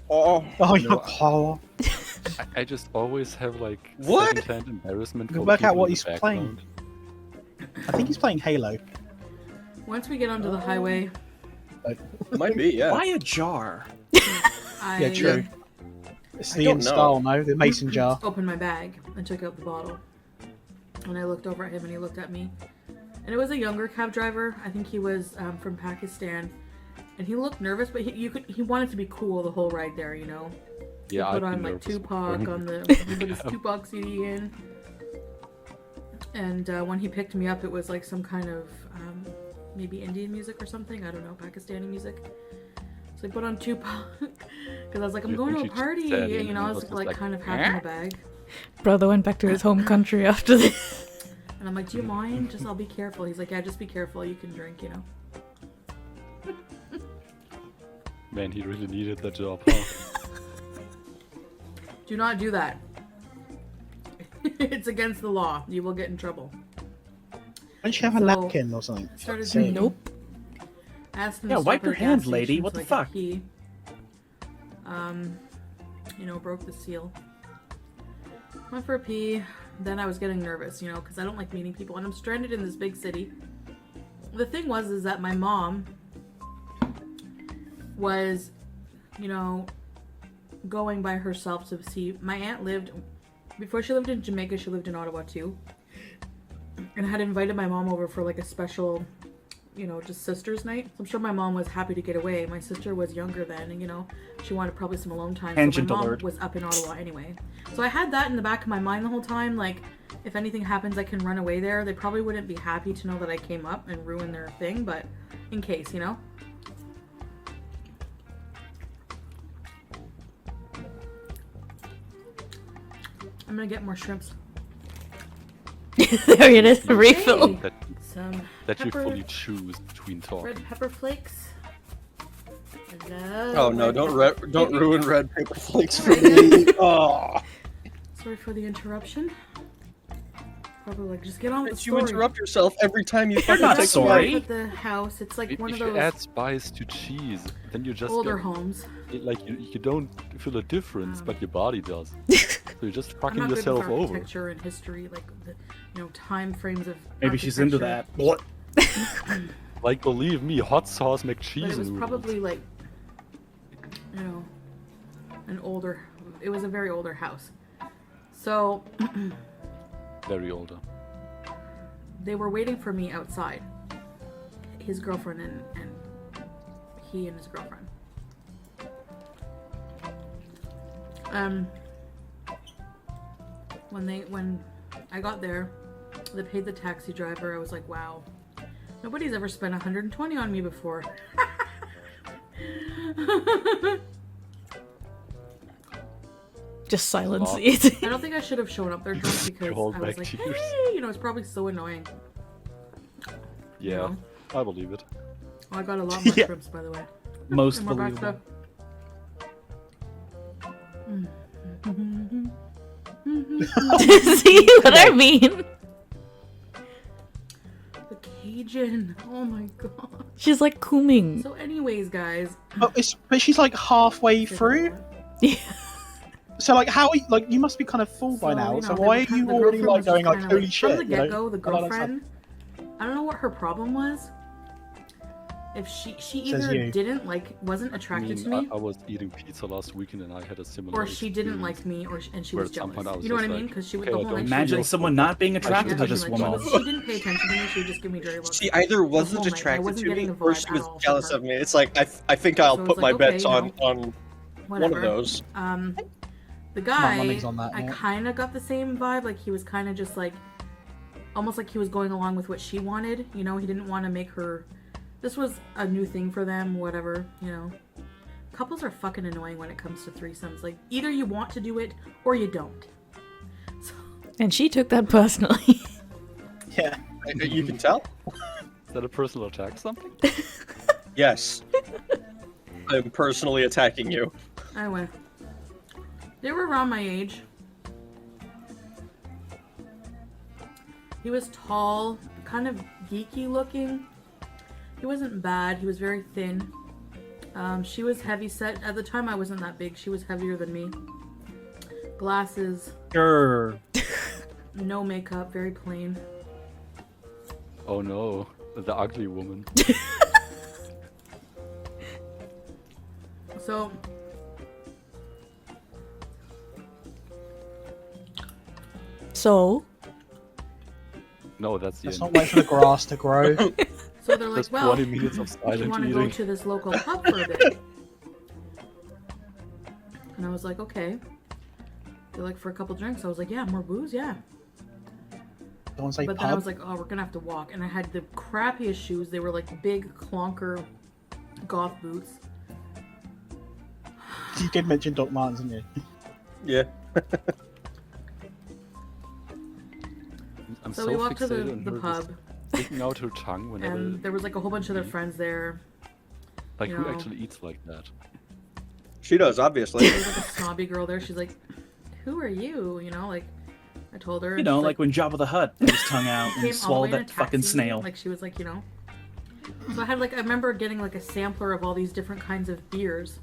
S5: Oh,
S7: No,
S5: you're Paul.
S4: I just always have like
S7: What?
S4: secondhand embarrassment
S5: You
S4: for
S5: work out
S4: people
S5: what
S4: in
S5: he's
S4: the
S5: playing.
S4: background.
S5: I think he's playing Halo.
S3: Once we get onto the highway,
S7: It might be, yeah.
S6: Why a jar?
S3: I
S5: Yeah, true. It's
S7: I
S5: the
S7: don't
S5: in
S7: know.
S5: style, no? The mason jar.
S3: opened my bag and took out the bottle. And I looked over at him and he looked at me. And it was a younger cab driver. I think he was from Pakistan. And he looked nervous, but he wanted to be cool the whole ride there, you know?
S4: Yeah,
S3: He put
S4: I'd be
S3: on like
S4: nervous
S3: Tupac
S4: before.
S3: on the he put his Tupac CD in. And when he picked me up, it was like some kind of maybe Indian music or something. I don't know, Pakistani music. So I put on Tupac because I was like, I'm
S4: You
S3: going to
S4: think
S3: a
S4: she just
S3: party.
S4: said it
S3: You know, I
S4: and
S3: was
S4: was
S3: like
S4: just
S3: kind
S4: like,
S3: of half in the bag.
S1: Brother went back to his home country after this.
S3: And I'm like, do you mind? Just I'll be careful. He's like, yeah, just be careful. You can drink, you know.
S4: Man, he really needed that job, huh?
S3: Do not do that. It's against the law. You will get in trouble.
S5: Don't you have a
S3: So-
S5: napkin or something?
S3: Started
S5: Say-
S3: drinking.
S1: Nope.
S3: Asked him
S6: Yeah,
S3: to
S6: wipe
S3: stop
S6: your
S3: at a gas
S6: hands, lady.
S3: station
S6: What
S3: so
S6: the
S3: I could
S6: fuck?
S3: pee. You know, broke the seal. Went for a pee. Then I was getting nervous, you know, because I don't like meeting people, and I'm stranded in this big city. The thing is that my mom was, you know, going by herself to see. My aunt lived before she lived in Jamaica. She lived in Ottawa too, and had invited my mom over for like a special, you know, just sisters night. So I'm sure my mom was happy to get away. My sister was younger then, and you know, she wanted probably some alone time.
S6: Tangent
S3: so my mom
S6: alert.
S3: was up in Ottawa anyway. So I had that in the back of my mind the whole time. Like, if anything happens, I can run away there. They probably wouldn't be happy to know that I came up and ruined their thing, but in case, you know. I'm gonna get more shrimps.
S1: There it is, refill.
S3: Hey, some
S4: That you
S3: pepper,
S4: fully choose between talking.
S3: red pepper flakes. I love
S7: Oh no,
S3: red pepper-
S7: don't ruin red paper flakes for me. Oh.
S3: Sorry for the interruption. Probably like just get on with the
S7: You
S3: story.
S7: interrupt yourself every time you fucking
S6: not
S7: take
S6: sorry.
S3: With the house, it's like
S4: If
S3: one of
S4: you
S3: those
S4: add spice to cheese, then you just
S3: older
S4: get,
S3: homes.
S4: like you don't feel a difference, but your body does. So you're just
S3: I'm
S4: fucking
S3: not good with
S4: yourself over.
S3: architecture and history, like the, you know, time frames of.
S6: Maybe she's into that. What?
S4: Like, believe me, hot sauce
S3: But
S4: McCheese
S3: it was
S4: noodles.
S3: probably like, you know, an older. It was a very older house. So
S4: Very older.
S3: they were waiting for me outside. His girlfriend and he and his girlfriend. When I got there, they paid the taxi driver. I was like, wow, nobody's ever spent 120 on me before.
S1: Just silence
S4: Wow.
S1: it.
S3: I don't think I should have shown up there drunk because I
S4: hold
S3: was
S4: back
S3: like,
S4: tears.
S3: hey, you know, it's probably so annoying.
S4: Yeah,
S3: know?
S4: I believe it.
S3: Oh, I got a lot more
S5: Yeah.
S3: shrimps, by the way.
S6: Most
S3: And more back
S6: believable.
S1: See what I mean?
S3: The Cajun. Oh my god.
S1: She's like cooming.
S3: So, anyways, guys.
S5: But she's like halfway through.
S1: Yeah.
S5: So like how like you must be kind of full by now.
S3: you
S5: So
S3: know, the-
S5: why are
S3: the
S5: you already
S3: girlfriend
S5: like
S3: was
S5: going
S3: just
S5: like
S3: kinda,
S5: holy shit?
S3: From the
S5: you know?
S3: get-go, the
S5: And all that stuff.
S3: girlfriend, I don't know what her problem was. If she
S5: Says
S3: either
S5: you.
S3: didn't wasn't
S4: I
S3: attracted
S4: mean,
S3: to me,
S4: I was eating pizza last weekend and I had a similar
S3: or she didn't
S4: experience.
S3: like me, and she
S4: Where
S3: was
S4: at some
S3: jealous.
S4: point I was
S3: You know what I
S4: just
S3: mean?
S4: like,
S3: Because she would
S4: okay,
S3: the
S4: I
S3: whole
S4: don't
S3: night.
S6: Imagine someone not being attracted to this woman.
S3: She didn't pay attention to me. She would just give me dirty looks.
S7: She either wasn't
S3: whole night, I
S7: attracted
S3: wasn't
S7: to me
S3: getting a
S7: or
S3: vibe
S7: she
S3: at
S7: was
S3: all from
S7: jealous
S3: her.
S7: of me. It's like I think I'll
S3: So it's
S7: put my
S3: like, okay,
S7: bets
S3: you
S7: on
S3: know,
S7: one
S3: Whatever.
S7: of those.
S3: The guy,
S5: money's on that,
S3: I
S5: yeah.
S3: kind of got the same vibe. Like he was kind of just like, almost like he was going along with what she wanted. You know, he didn't want to make her. This was a new thing for them. Whatever. You know, couples are fucking annoying when it comes to threesomes. Like either you want to do it or you don't. So,
S1: And she took that personally.
S5: Yeah.
S7: You can tell?
S4: Is that a personal attack something?
S7: Yes. I'm personally attacking you.
S3: anyway, they were around my age. He was tall, kind of geeky looking. He wasn't bad. He was very thin. She was heavy set. At the time, I wasn't that big. She was heavier than me. Glasses,
S6: Sure.
S3: no makeup, very plain.
S4: Oh no, the ugly woman.
S3: So,
S1: So,
S4: No, that's the
S5: Let's
S4: end.
S5: not wait for the grass to grow.
S3: so they're like,
S4: That's
S3: well,
S4: 20 minutes of
S3: do you
S4: silent
S3: want to go
S4: eating.
S3: to this local pub for a bit? And I was like, okay. They're like, for a couple drinks. I was like, yeah, more booze, yeah.
S5: Don't say
S3: But then I was
S5: pub.
S3: like, oh, we're gonna have to walk. And I had the crappiest shoes. They were like big clonker goth boots.
S5: You did mention Doc Martens, didn't you?
S7: Yeah.
S4: I'm
S3: So we walked to
S4: fixated on
S3: the
S4: her just
S3: pub,
S4: sticking out her tongue whenever.
S3: and there was like a whole bunch of their friends there.
S4: Like,
S3: you
S4: who
S3: know.
S4: actually eats like that?
S7: She does, obviously.
S3: There was like a snobby girl there. She's like, who are you? You know, like, I told her.
S6: You know,
S3: she's
S6: like when Jabba the Hutt put his tongue out
S3: came all
S6: and
S3: the
S6: swallowed
S3: way in a
S6: that fucking
S3: taxi.
S6: snail.
S3: Like, she was like, you know. So I had like, I remember getting like a sampler of all these different kinds of beers.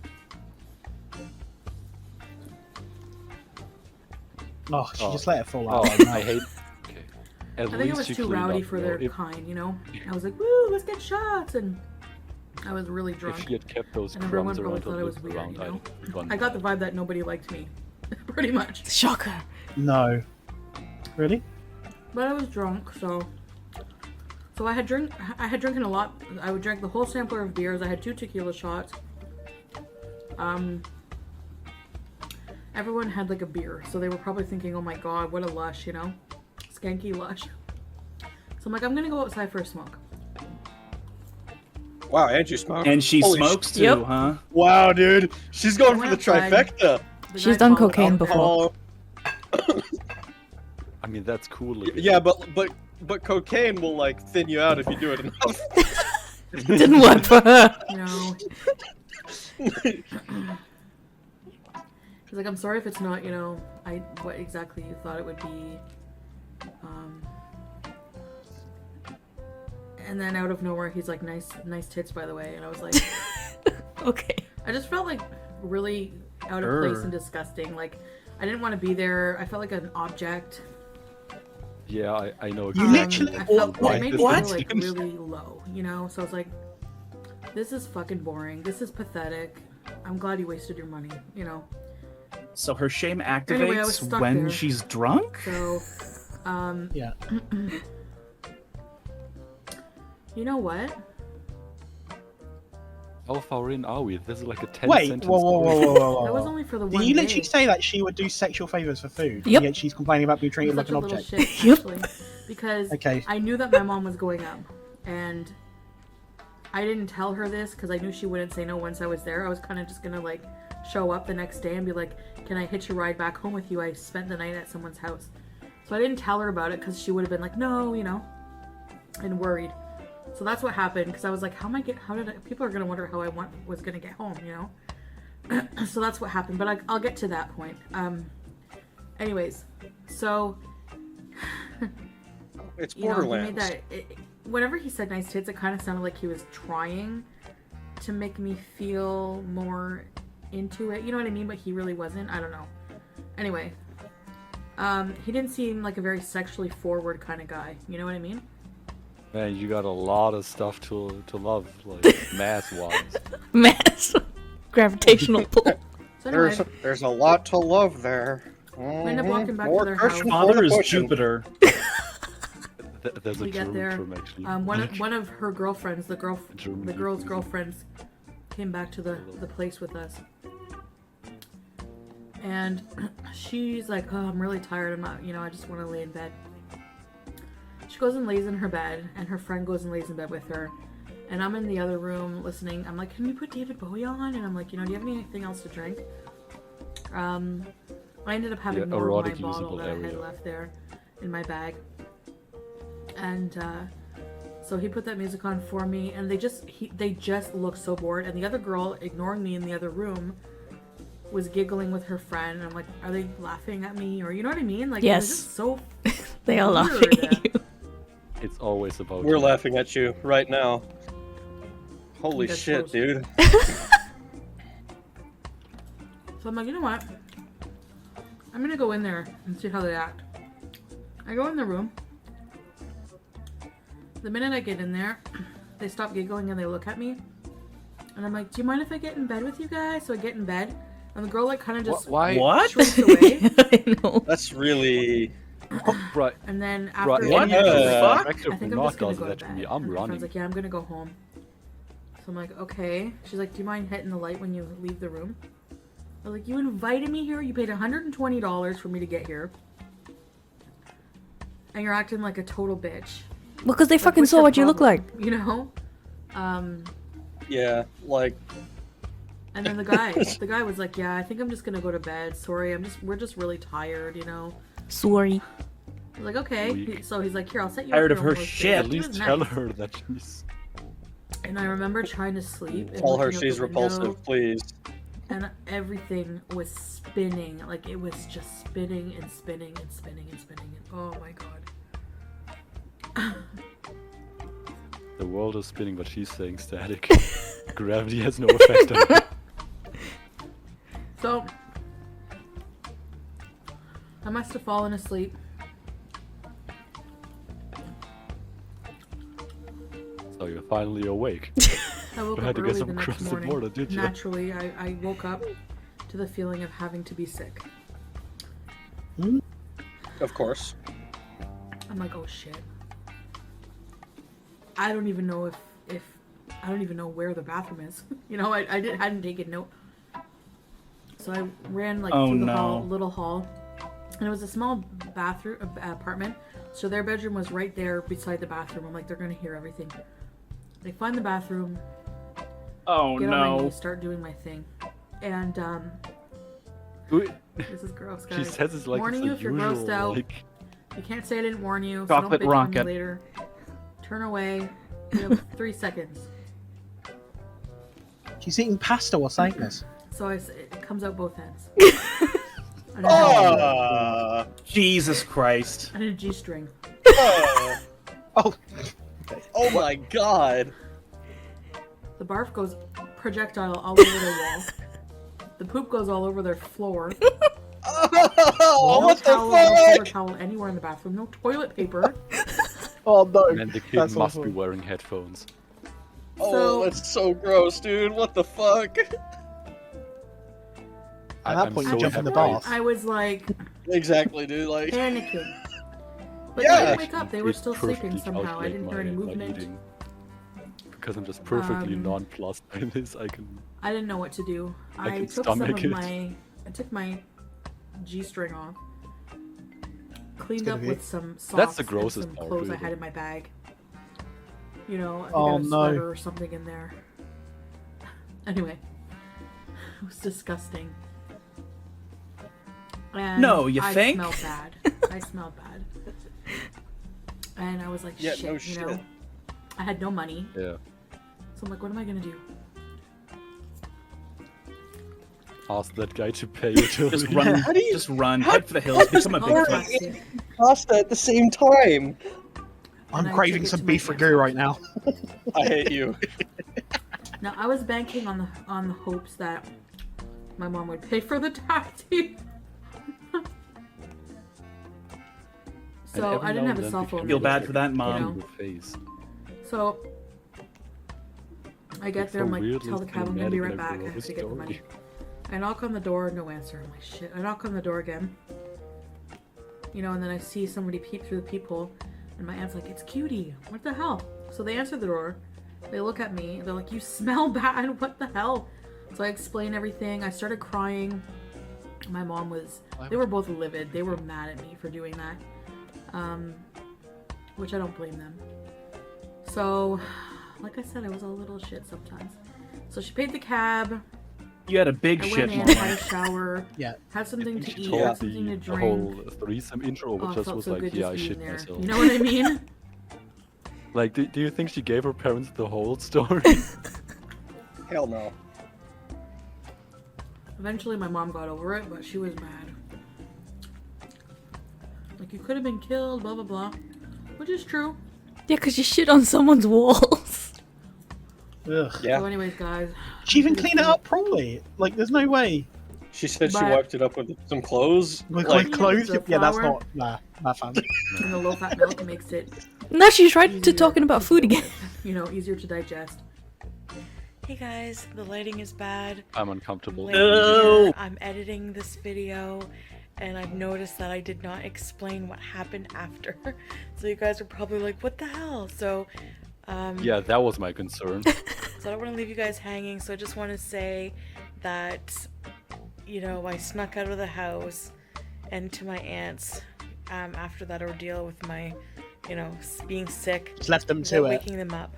S5: Oh, she
S4: Oh.
S5: just let it fall
S4: Oh,
S5: out.
S4: I hate. Okay. At
S3: I think it was
S4: least you
S3: too
S4: cleaned
S3: rowdy
S4: up,
S3: for
S4: though.
S3: their
S4: If,
S3: kind, you know? I was like, woo, let's get shots! And I was really
S4: if
S3: drunk.
S4: she had kept those
S3: And everyone
S4: crumbs
S3: probably
S4: around her
S3: thought I was
S4: lips
S3: weird,
S4: around,
S3: you know?
S4: I'd gone
S3: I got the vibe that nobody liked me. Pretty much.
S1: shocker.
S5: No. Really?
S3: But I was drunk, so I had drinking a lot. I would drink the whole sampler of beers. I had 2 tequila shots. Everyone had like a beer, so they were probably thinking, "Oh my god, what a lush," you know, skanky lush. So I'm like, I'm gonna go outside for a smoke.
S7: Wow, and you smoke.
S6: And she
S7: Holy
S6: smokes too,
S1: Yep.
S6: huh?
S7: Wow, dude. She's going
S3: I
S7: for
S3: went
S7: the
S3: outside.
S7: trifecta.
S3: The
S1: She's
S3: guy
S1: done
S3: followed
S1: cocaine
S3: up.
S1: before.
S4: I mean, that's cool. Looking.
S7: Yeah, but cocaine will like thin you out if you do it enough.
S1: Didn't work for her.
S3: No. She's like, I'm sorry if it's not, you know, what exactly you thought it would be. And then out of nowhere, he's like, nice tits, by the way. And I was like,
S1: Okay.
S3: I just felt like really out of place and disgusting. Like, I didn't want to be there. I felt like an object.
S4: Yeah, I know.
S5: You
S4: exactly
S5: literally-
S3: I
S4: what-
S3: felt
S4: why
S3: it made me
S4: this
S3: feel
S4: is-
S3: like really low, you know. So I was like, this is fucking boring. This is pathetic. I'm glad you wasted your money, you know.
S6: So her shame activates
S3: Anyway, I was stuck
S6: when
S3: there.
S6: she's drunk?
S3: So,
S5: Yeah.
S3: you know what?
S4: How far in are we? This is like a 10
S5: Wait,
S4: sentence
S5: whoa, whoa, whoa,
S4: story.
S5: whoa, whoa, whoa.
S3: That was only for the
S5: Did
S3: one
S5: you
S3: day.
S5: literally say that she would do sexual favors for food?
S1: Yep.
S5: Yet she's complaining about being
S3: I'm
S5: treated like
S3: such
S5: an
S3: a little
S5: object.
S3: shit,
S1: Yep.
S3: actually, because
S5: Okay.
S3: I knew that my mom was going up, and I didn't tell her this because I knew she wouldn't say no once I was there. I was kind of just gonna like show up the next day and be like, can I hitch a ride back home with you? I spent the night at someone's house. So I didn't tell her about it because she would have been like, no, you know, and worried. So that's what happened because I was like, people are gonna wonder how I was gonna get home, you know? So that's what happened, but I'll get to that point. Anyways, so
S7: It's
S3: you know, he
S7: Borderlands.
S3: made that. Whenever he said nice tits, it kind of sounded like he was trying to make me feel more into it. You know what I mean? But he really wasn't. I don't know. Anyway, he didn't seem like a very sexually forward kind of guy. You know what I mean?
S4: Man, you got a lot of stuff to love, like math-wise.
S1: Mass. Gravitational pull.
S3: So anyway,
S7: There's a lot to love there.
S3: we end up walking back to
S7: More
S3: their
S7: cushion
S3: house.
S7: for
S6: Father
S7: the
S6: is
S7: cushion.
S6: Jupiter.
S4: There's a
S3: We get
S4: German
S3: there.
S4: term actually.
S3: One of her girlfriends, the girl's
S4: German
S3: girlfriends, came back to the place with us. And she's like, oh, I'm really tired. I'm not, you know, I just want to lay in bed. She goes and lays in her bed, and her friend goes and lays in bed with her. And I'm in the other room listening. I'm like, can we put David Bowie on? And I'm like, you know, do you have anything else to drink? I ended up having more of my
S4: erotic
S3: bottle
S4: usable
S3: that I had
S4: area.
S3: left there in my bag. And so he put that music on for me, and they just looked so bored. And the other girl, ignoring me in the other room, was giggling with her friend. And I'm like, are they laughing at me, or you know what I mean? Like,
S1: Yes.
S3: it was just so
S1: They are
S3: weird.
S1: laughing at you.
S4: It's always about
S7: We're
S4: you.
S7: laughing at you right now. Holy
S3: That's
S7: shit,
S3: gross.
S7: dude.
S3: So I'm like, you know what? I'm gonna go in there and see how they act. I go in the room. The minute I get in there, they stop giggling and they look at me. And I'm like, do you mind if I get in bed with you guys? So I get in bed, and the girl like kind of just
S4: Why?
S6: What?
S3: shrinks away.
S1: I know.
S7: That's really.
S4: Right.
S3: And then
S4: Right.
S3: after
S6: What
S3: any of
S6: the
S3: this,
S6: fuck?
S3: I think I'm
S4: not
S3: just gonna
S4: does
S3: go to
S4: that to
S3: bed.
S4: me. I'm
S3: And my
S4: running.
S3: friend's like, yeah, I'm gonna go home. So I'm like, okay. She's like, do you mind hitting the light when you leave the room? I was like, you invited me here. You paid $120 for me to get here, and you're acting like a total bitch.
S1: Because they
S3: Like,
S1: fucking
S3: what's
S1: saw
S3: your
S1: what you look like.
S3: problem? You know?
S7: Yeah, like.
S3: And then the guy was like, yeah, I think I'm just gonna go to bed. Sorry, we're just really tired, you know?
S1: Sorry.
S3: I was like, okay.
S4: Weak.
S3: So he's like, here, I'll set you
S6: Tired
S3: up
S6: of
S3: your
S6: her
S3: own
S6: shit.
S3: place.
S4: At
S3: He
S4: least
S3: was
S4: tell
S3: nice.
S4: her that she's.
S3: And I remember trying to sleep. And
S7: Tell her
S3: looking out
S7: she's
S3: the window,
S7: repulsive, please.
S3: and everything was spinning. Like, it was just spinning and spinning and spinning and spinning. And oh my god.
S4: The world is spinning, but she's staying static. Gravity has no effect on her.
S3: So, I must have fallen asleep.
S4: So you're finally awake.
S3: I woke
S4: You
S3: up
S4: had to get
S3: early
S4: some
S3: the next
S4: crusted
S3: morning.
S4: mortar, did you?
S3: Naturally, I woke up to the feeling of having to be sick.
S7: Of course.
S3: I'm like, oh shit. I don't even know if I don't even know where the bathroom is. You know, I hadn't taken note. So I ran like
S6: Oh,
S3: through the
S6: no.
S3: little hall, and it was a small bathroom apartment. So their bedroom was right there beside the bathroom. I'm like, they're gonna hear everything. They find the bathroom,
S6: Oh
S3: get on my
S6: no.
S3: knees, start doing my thing, and
S4: Wait,
S3: this is gross, guys.
S4: she says it's like
S3: Warning
S4: it's
S3: you
S4: a
S3: if you're
S4: usual,
S3: grossed out.
S4: like,
S3: You can't say I didn't warn you.
S6: Chocolate
S3: so don't bitch at me
S6: rocket.
S3: later. Turn away. You have 3 seconds.
S5: She's eating pasta or something.
S3: So it comes out both ends. And
S6: Jesus Christ.
S3: a G-string.
S5: Oh,
S7: Oh my god.
S3: The barf goes projectile all over their wall. The poop goes all over their floor.
S7: Oh,
S3: No
S7: what the
S3: towel, no paper
S7: fuck?
S3: towel anywhere in the bathroom. No toilet paper.
S5: oh no.
S4: and the kid
S5: That's
S4: must
S5: awful.
S4: be wearing headphones.
S7: Oh,
S3: So-
S7: that's so gross, dude. What the fuck?
S5: At that
S4: I'm
S5: point,
S4: so
S5: you jump in the
S4: happy.
S5: bath.
S3: I was like
S7: Exactly, dude. Like,
S3: panicking. But
S7: Yeah.
S3: they didn't wake up. They were
S4: It
S3: still sleeping
S4: perfectly
S3: somehow. I
S4: calculate
S3: didn't hear any
S4: my
S3: movement.
S4: eating. Because I'm just perfectly
S3: Um,
S4: nonplussed by this, I can...
S3: I didn't know what to do. I
S4: can
S3: took some of
S4: stomach it.
S3: I took my G-string off. Cleaned
S5: gonna
S3: up
S5: be-
S3: with some socks
S4: That's the
S3: and
S4: grossest
S3: some
S4: part,
S3: clothes I
S4: really.
S3: had in my bag. You know, I think I
S5: Oh,
S3: had a
S5: no.
S3: sweater or something in there. Anyway, it was disgusting. And
S8: No, you
S3: I
S8: think?
S3: smelled bad. I smelled bad. And I was like,
S7: Yeah,
S3: shit,
S7: no
S3: you
S7: shit.
S3: know. I had no money.
S4: Yeah.
S3: So I'm like, what am I gonna do?
S4: Ask that guy to pay you to
S8: Just
S4: leave.
S8: run,
S7: How do you-
S8: just run, head for the hills, become a
S3: Oh,
S8: big
S3: fuck,
S8: fish.
S3: yeah.
S7: Pasta at the same time.
S5: I'm
S3: And I
S5: craving
S3: took it
S5: some
S3: to my
S5: beef
S3: aunt's
S5: ragu
S3: house.
S5: right now.
S7: I hate you.
S3: Now I was banking on the hopes that my mom would pay for the taxi.
S4: And
S3: So
S4: every
S3: I didn't
S4: now
S3: have
S4: and
S3: a
S4: then
S3: cell
S4: they
S3: phone.
S4: can
S8: Feel
S3: ready.
S8: bad for that,
S3: You
S8: Mom.
S3: know.
S4: in your face.
S3: So I get
S4: It's
S3: there, I'm
S4: so
S3: like,
S4: weirdly
S3: tell the cab I'm gonna be right
S4: cinematic
S3: back. I
S4: and
S3: have to get the
S4: story.
S3: money. I knock on the door, no answer. I'm like, shit. I knock on the door again. You know, and then I see somebody peep through the peephole, and my aunt's like, it's Cutie. What the hell? So they answer the door. They look at me. They're like, you smell bad. What the hell? So I explain everything. I started crying. My mom was. They were both livid. They were mad at me for doing that. Which I don't blame them. So, like I said, I was a little shit sometimes. So she paid the cab.
S8: You had a big
S3: I
S8: shit,
S3: went in,
S8: Mom.
S3: had a shower,
S5: Yeah.
S3: had something to
S4: She
S3: eat,
S4: told
S3: had something to
S4: the whole
S3: drink.
S4: threesome intro,
S3: Oh,
S4: which
S3: it
S4: just
S3: felt
S4: was
S3: so
S4: like,
S3: good
S4: yeah,
S3: just
S4: I
S3: being
S4: shit
S3: there.
S4: myself.
S3: You know what I mean?
S4: Like, do you think she gave her parents the whole story?
S7: Hell no.
S3: Eventually my mom got over it, but she was mad. Like, you could have been killed, blah blah blah. Which is true.
S1: Yeah, because you shit on someone's walls.
S5: Ugh.
S7: Yeah.
S3: So anyways, guys.
S5: She even cleaned it up properly. Like, there's no way.
S7: She said she
S3: But-
S7: wiped it up with some clothes.
S5: With
S7: Like,
S5: clothes?
S3: the
S5: Yeah, that's
S3: flour.
S5: not. Nah, fam.
S3: And the low-fat milk makes it
S1: Now she's right to
S3: easier
S1: talking about food again.
S3: You know, easier to digest.
S9: Hey guys, the lighting is bad.
S4: I'm uncomfortable.
S8: No.
S9: I'm editing this video and I've noticed that I did not explain what happened after. So you guys are probably like, what the hell? So,
S4: Yeah, that was my concern.
S9: so I don't want to leave you guys hanging. So I just want to say that, you know, I snuck out of the house and to my aunt's after that ordeal with my, you know, being sick.
S5: Just left them
S9: without
S5: to it.
S9: waking them up.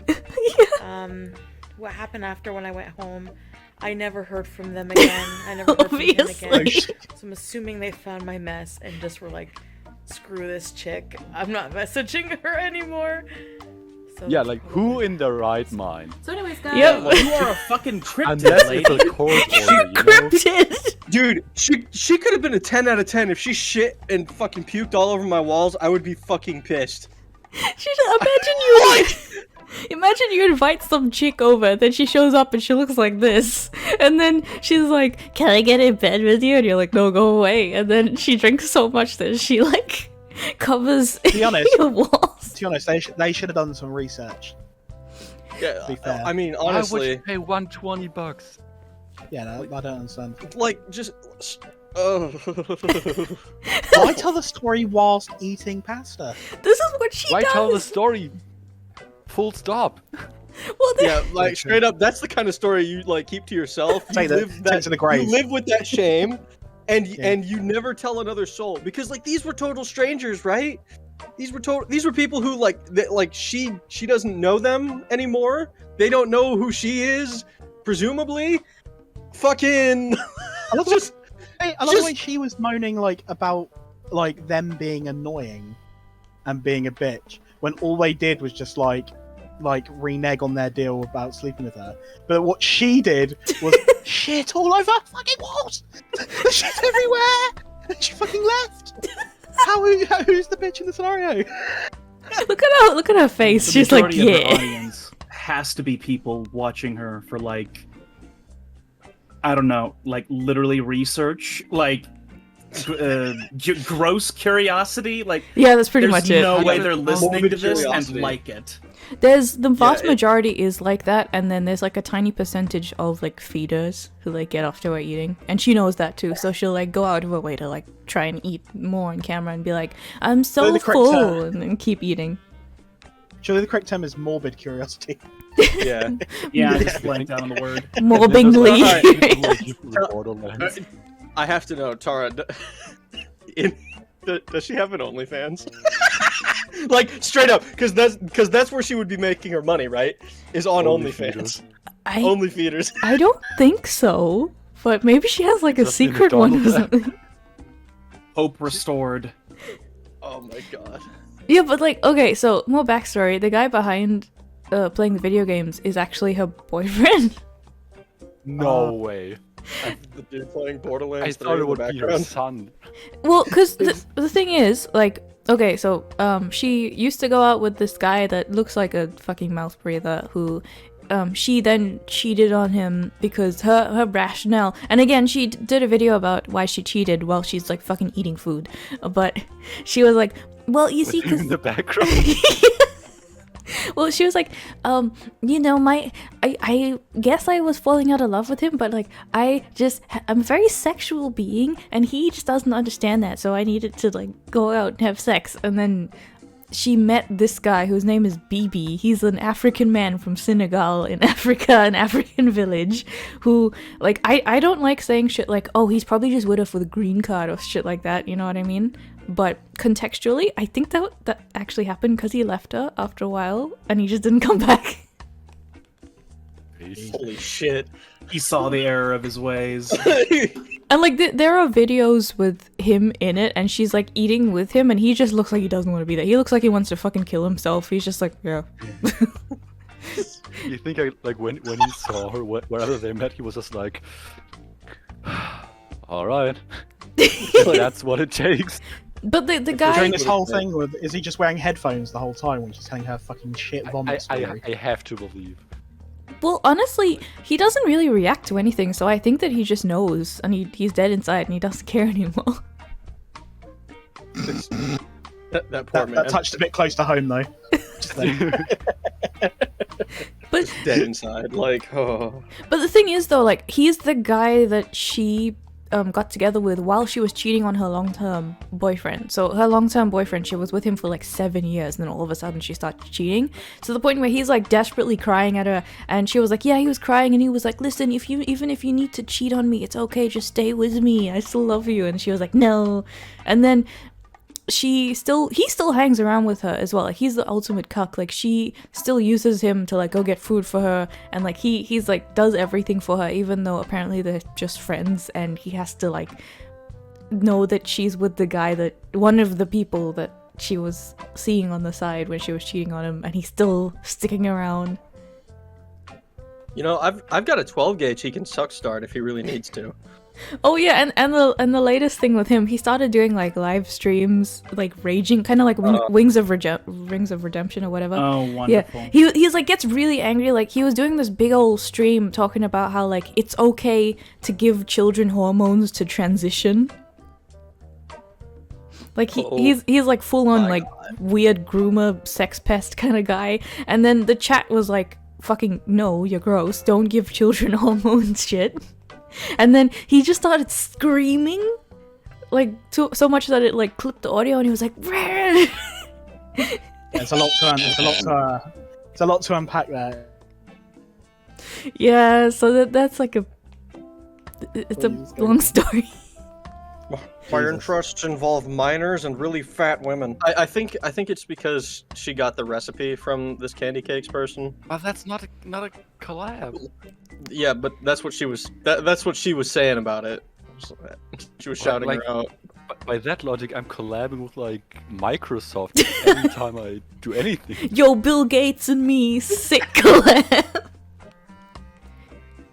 S9: What happened after when I went home, I never heard from them again. I never heard from him
S1: Obviously.
S9: again.
S5: Oh, shit.
S9: So I'm assuming they found my mess and just were like, screw this chick. I'm not messaging her anymore. So
S4: Yeah,
S9: that's
S4: like,
S9: probably
S4: who
S9: why.
S4: in their right mind?
S3: So anyways, guys.
S1: Yep.
S8: You are a fucking cryptid,
S4: Unless
S8: lady.
S4: it's a court order, you know?
S1: Cryptid.
S7: dude, she could have been a 10 out of 10 if she shit and fucking puked all over my walls. I would be fucking pissed.
S1: She's imagine you invite some chick over, then she shows up and she looks like this, and then she's like, "Can I get in bed with you?" And you're like, "No, go away." And then she drinks so much that she like covers
S5: To be honest,
S1: your walls.
S5: to be honest, they should have done some research.
S7: Yeah,
S5: Be fair.
S7: I mean,
S4: Why would
S7: honestly,
S4: you pay $120?
S5: Yeah, no, I don't understand.
S7: like, just.
S5: Why tell the story whilst eating pasta?
S1: This is what she
S4: Why
S1: does.
S4: tell the story? Full stop.
S1: Well, then,
S7: Yeah, like straight up, that's the kind of story you like keep to yourself. You
S5: Take that to the grave.
S7: You live with that shame, and
S5: Yeah.
S7: and you never tell another soul because like these were total strangers, right? These were people who like she doesn't know them anymore. They don't know who she is, presumably. Fucking.
S5: I love
S7: just
S5: I love the way she was moaning like about like them being annoying and being a bitch when all they did was just like renege on their deal about sleeping with her. But what she did was shit all over fucking walls. There's shit everywhere. And she fucking left. Who's the bitch in the scenario?
S1: look at her face.
S8: The
S1: She's like,
S8: majority of her
S1: yeah.
S8: audience has to be people watching her for like, I don't know, like literally research, like gross curiosity. Like,
S1: Yeah, that's pretty
S8: there's
S1: much it.
S8: no way they're listening
S7: Morbid
S8: to this
S7: curiosity.
S8: and like it.
S1: There's the vast
S7: it-
S1: majority is like that, and then there's like a tiny percentage of like feeders who like get after her eating, and she knows that too. So she'll like go out of her way to like try and eat more on camera and be like, "I'm so
S5: the correct
S1: full,"
S5: term.
S1: and then keep eating.
S5: Surely the correct term is morbid curiosity.
S7: Yeah.
S8: Yeah, I just blanked out on the word.
S1: Morbingly.
S7: Alright. I have to know, Tara. Does she have an OnlyFans? Like straight up, because that's where she would be making her money, right? Is on OnlyFans. Only feeders.
S1: I don't think so, but maybe she has like a
S4: Just in
S1: secret one or
S4: McDonald's.
S1: something.
S8: Hope restored.
S7: Oh my god.
S1: Yeah, but like, okay, so more backstory. The guy behind playing the video games is actually her boyfriend.
S4: No way.
S7: The dude playing Borderlands.
S4: I
S7: 3
S4: thought
S7: in
S4: it
S7: the
S4: would be her
S7: background.
S4: son.
S1: Well, because the thing is, like, okay, so she used to go out with this guy that looks like a fucking mouth breather who she then cheated on him because her rationale, and again, she did a video about why she cheated while she's like fucking eating food, but she was like, well, you see, because
S4: In the background.
S1: well, she was like, you know, I guess I was falling out of love with him, but like, I'm a very sexual being, and he just doesn't understand that, so I needed to like go out and have sex, and then she met this guy whose name is Bibi. He's an African man from Senegal in Africa, an African village, who, like, I don't like saying shit like, oh, he's probably just with her for the green card or shit like that, you know what I mean? But contextually, I think that actually happened because he left her after a while, and he just didn't come back.
S7: Holy shit.
S8: He saw the error of his ways.
S1: And like, there are videos with him in it, and she's like eating with him, and he just looks like he doesn't want to be there. He looks like he wants to fucking kill himself. He's just like, yeah.
S4: You think like when he saw her, wherever they met, he was just like, all right, that's what it takes.
S1: But the
S5: During
S1: guy,
S5: this whole thing, is he just wearing headphones the whole time when she's telling her fucking shit vomit story?
S4: I have to believe.
S1: well, honestly, he doesn't really react to anything, so I think that he just knows, and he's dead inside, and he doesn't care anymore.
S7: That poor man.
S5: That touched a bit close to home though. Just then.
S1: But
S7: Dead inside. Like, oh.
S1: But the thing is, though, like, he's the guy that she got together with while she was cheating on her long-term boyfriend. So her long-term boyfriend, she was with him for like 7 years, and then all of a sudden she started cheating. To the point where he's like desperately crying at her, and she was like, yeah, he was crying, and he was like, listen, even if you need to cheat on me, it's okay, just stay with me, I still love you. And she was like, no. And then he still hangs around with her as well. Like, he's the ultimate cuck. Like, she still uses him to like go get food for her, and like he's like does everything for her, even though apparently they're just friends, and he has to like know that she's with the guy, that one of the people that she was seeing on the side when she was cheating on him, and he's still sticking around.
S7: You know, I've got a 12 gauge he can suck start if he really needs to.
S1: Oh yeah, and the latest thing with him, he started doing like live streams, like raging, kind of like Rings of Redemption or whatever.
S8: Oh, wonderful.
S1: Yeah, he's like gets really angry. Like, he was doing this big old stream talking about how like it's okay to give children hormones to transition. Like he's like full on like weird groomer, sex pest kind of guy. And then the chat was like, "Fucking no, you're gross. Don't give children hormones, shit." And then he just started screaming, like so much that it like clipped the audio, and he was like,
S5: It's a lot to unpack there.
S1: yeah. So that's like it's a long story.
S7: My interests involve minors and really fat women. I think it's because she got the recipe from this candy cakes person.
S4: But that's not a collab.
S7: Yeah, but that's what she was. That's what she was saying about it. She was shouting
S4: Like,
S7: her out.
S4: by that logic, I'm collabing with like Microsoft every time I do anything.
S1: Yo, Bill Gates and me, sick collab.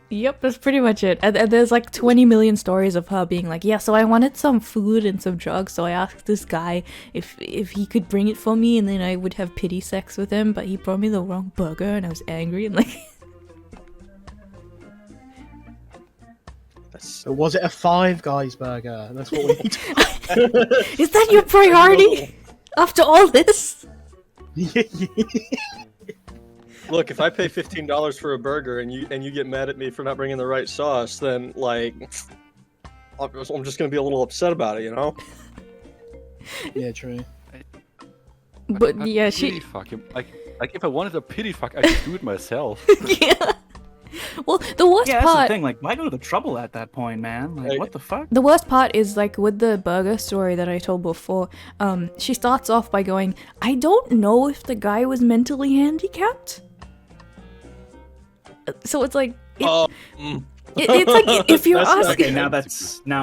S1: Yep, that's pretty much it. And there's like 20 million stories of her being like, yeah, so I wanted some food and some drugs, so I asked this guy if he could bring it for me, and then I would have pity sex with him, but he brought me the wrong burger, and I was angry, and like...
S5: So was it a Five Guys burger? That's what we need to...
S1: Is that your priority? After all this?
S7: Look, if I pay $15 for a burger and you get mad at me for not bringing the right sauce, then like I'm just gonna be a little upset about it, you know?
S5: Yeah, true.
S1: But yeah,
S4: Pity fuck him. Like if I wanted a pity fuck, I could do it myself.
S1: Yeah. Well, the worst
S8: Yeah, that's the
S1: part.
S8: thing. Like, why go to the trouble at that point, man? Like, what the fuck?
S1: The worst part is like with the burger story that I told before. She starts off by going, "I don't know if the guy was mentally handicapped." So it's like. It's like if you're asking.
S8: Okay, now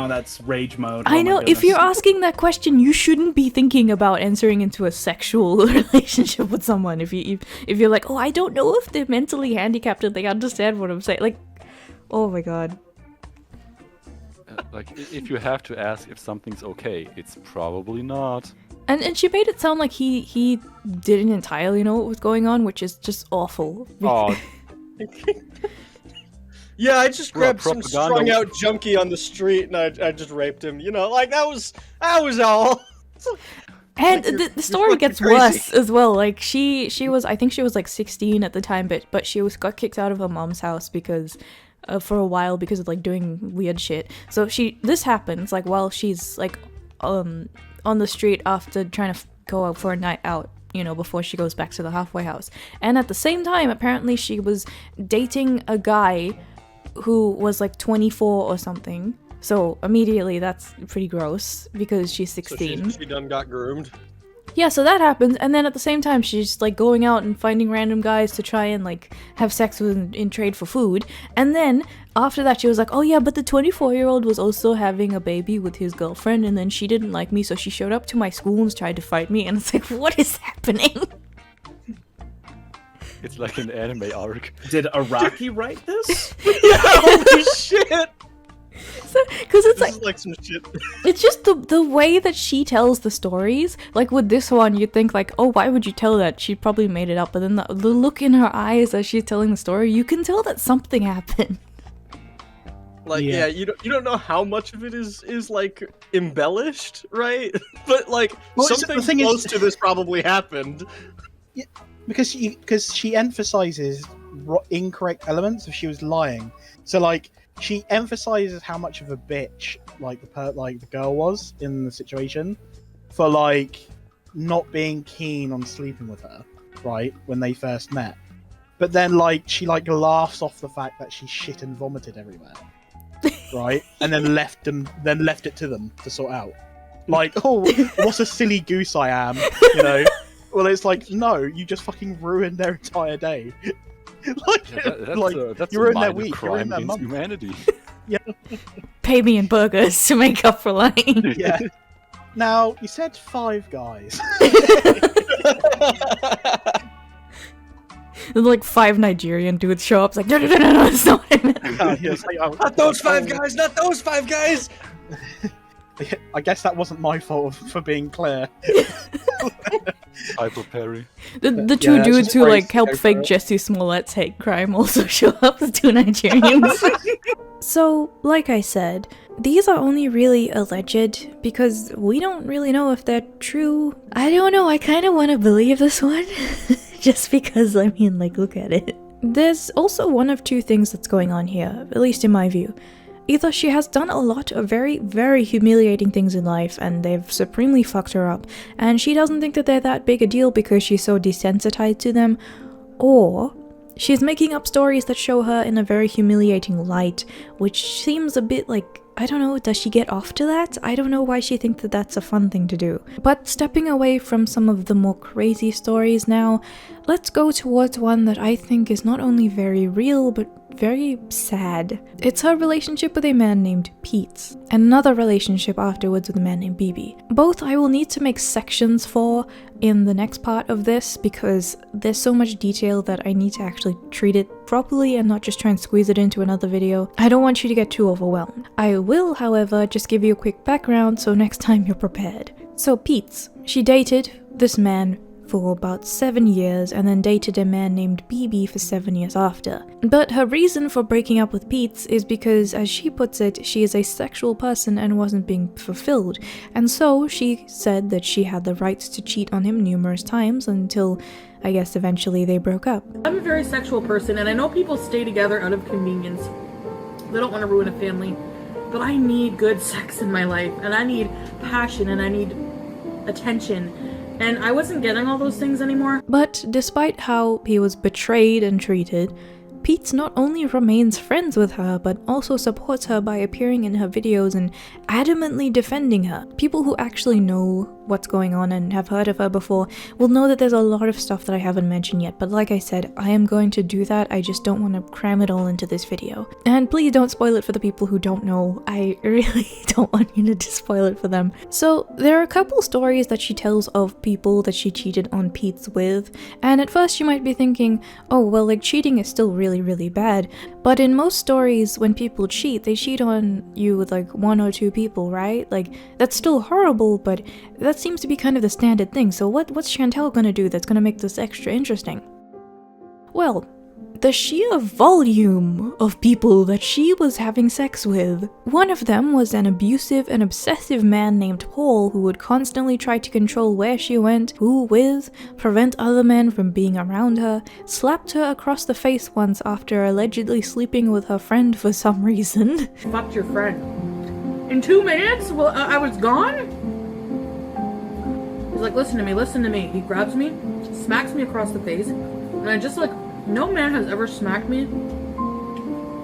S8: that's rage mode.
S1: I
S8: Oh my
S1: know. If
S8: goodness.
S1: you're asking that question, you shouldn't be thinking about entering into a sexual relationship with someone. If you're like, oh, I don't know if they're mentally handicapped and they understand what I'm saying. Like, oh my god.
S4: Like, if you have to ask if something's okay, it's probably not.
S1: And she made it sound like he didn't entirely know what was going on, which is just awful.
S4: Oh,
S7: Yeah, I just grabbed some
S4: propaganda.
S7: strung out junkie on the street and I just raped him. You know, like that was all.
S1: And
S7: Like,
S1: the story
S7: fucking
S1: gets
S7: crazy.
S1: worse as well. Like she was, I think she was like 16 at the time, but she got kicked out of her mom's house because for a while because of like doing weird shit. So this happens like while she's like on the street after trying to go out for a night out, you know, before she goes back to the halfway house. And at the same time, apparently she was dating a guy who was like 24 or something. So immediately that's pretty gross because she's 16.
S7: So she done got groomed.
S1: Yeah, so that happens, and then at the same time she's like going out and finding random guys to try and like have sex with in trade for food. And then after that she was like, oh yeah, but the 24-year-old was also having a baby with his girlfriend, and then she didn't like me, so she showed up to my school and tried to fight me. And it's like, what is happening?
S4: it's like an anime arc.
S8: Did Araki write this?
S7: Yeah, holy shit!
S1: Because it's
S7: This
S1: like
S7: is like some shit.
S1: it's just the way that she tells the stories. Like with this one, you'd think like, oh, why would you tell that? She probably made it up. But then the look in her eyes as she's telling the story, you can tell that something happened.
S7: Like,
S5: Yeah.
S7: yeah, you don't know how much of it is like embellished, right? But like
S5: Well, it's-
S7: something
S5: the thing is-
S7: close to this probably happened.
S5: Because she emphasizes incorrect elements if she was lying. So like she emphasizes how much of a bitch like the girl was in the situation for like not being keen on sleeping with her, right, when they first met. But then like she like laughs off the fact that she shit and vomited everywhere. Right? And then left it to them to sort out. Like, oh, what a silly goose I am, you know? Well, it's like, no, you just fucking ruined their entire day. Like,
S4: That's
S5: you
S4: a
S5: ruined their
S4: minor
S5: week, you
S4: crime
S5: ruined their
S4: against
S5: month.
S4: humanity.
S1: Pay me in burgers to make up for lying.
S5: Yeah. Now, you said 5 guys.
S1: There's like 5 Nigerian dudes show up. It's like, no, that's not what I meant.
S7: Not those 5 guys, not those 5 guys!
S5: I guess that wasn't my fault for being clear.
S4: Hyper Perry.
S1: The two
S5: Yeah,
S1: dudes
S5: she's
S1: who
S5: crazy,
S1: like helped
S5: go
S1: fake
S5: for it.
S1: Jesse Smollett's hate crime also show up as 2 Nigerians. So, like I said, these are only really alleged because we don't really know if they're true. I don't know, I kind of want to believe this one. Just because, I mean, like, look at it. There's also one of 2 things that's going on here, at least in my view. Either she has done a lot of very, very humiliating things in life and they've supremely fucked her up, and she doesn't think that they're that big a deal because she's so desensitized to them, or she's making up stories that show her in a very humiliating light, which seems a bit like, I don't know, does she get off to that? I don't know why she thinks that that's a fun thing to do. But stepping away from some of the more crazy stories now, let's go towards one that I think is not only very real, but very sad. It's her relationship with a man named Pete, and another relationship afterwards with a man named BB. Both I will need to make sections for in the next part of this because there's so much detail that I need to actually treat it properly and not just try and squeeze it into another video. I don't want you to get too overwhelmed. I will, however, just give you a quick background so next time you're prepared. So Pete, she dated this man for about 7 years and then dated a man named BB for 7 years after. But her reason for breaking up with Pete is because, as she puts it, she is a sexual person and wasn't being fulfilled, and so she said that she had the rights to cheat on him numerous times until, I guess, eventually they broke up.
S3: I'm a very sexual person, and I know people stay together out of convenience. They don't want to ruin a family. But I need good sex in my life, and I need passion, and I need attention. And I wasn't getting all those things anymore.
S1: But despite how he was betrayed and treated, Pete not only remains friends with her, but also supports her by appearing in her videos and adamantly defending her. People who actually know what's going on and have heard of her before will know that there's a lot of stuff that I haven't mentioned yet, but like I said, I am going to do that. I just don't want to cram it all into this video. And please don't spoil it for the people who don't know. I really don't want you to spoil it for them. So there are a couple stories that she tells of people that she cheated on Pete's with, and at first you might be thinking, oh well, like cheating is still really bad, but in most stories when people cheat, they cheat on you with like 1 or 2 people, right? Like that's still horrible, but that seems to be kind of the standard thing. So what's Chantal gonna do that's gonna make this extra interesting? Well, the sheer volume of people that she was having sex with. One of them was an abusive and obsessive man named Paul who would constantly try to control where she went, who with, prevent other men from being around her, slapped her across the face once after allegedly sleeping with her friend for some reason.
S3: Fucked your friend. In 2 minutes? Well, I was gone? He's like, listen to me. He grabs me, smacks me across the face, and I just like, no man has ever smacked me.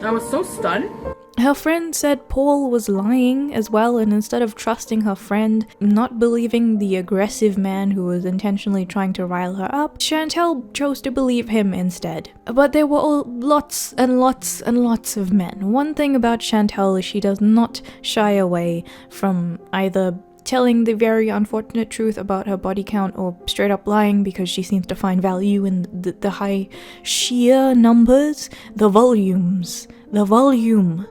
S3: I was so stunned.
S1: Her friend said Paul was lying as well, and instead of trusting her friend, not believing the aggressive man who was intentionally trying to rile her up, Chantal chose to believe him instead. But there were lots and lots and lots of men. One thing about Chantal is she does not shy away from either telling the very unfortunate truth about her body count or straight up lying because she seems to find value in the high sheer numbers, the volume.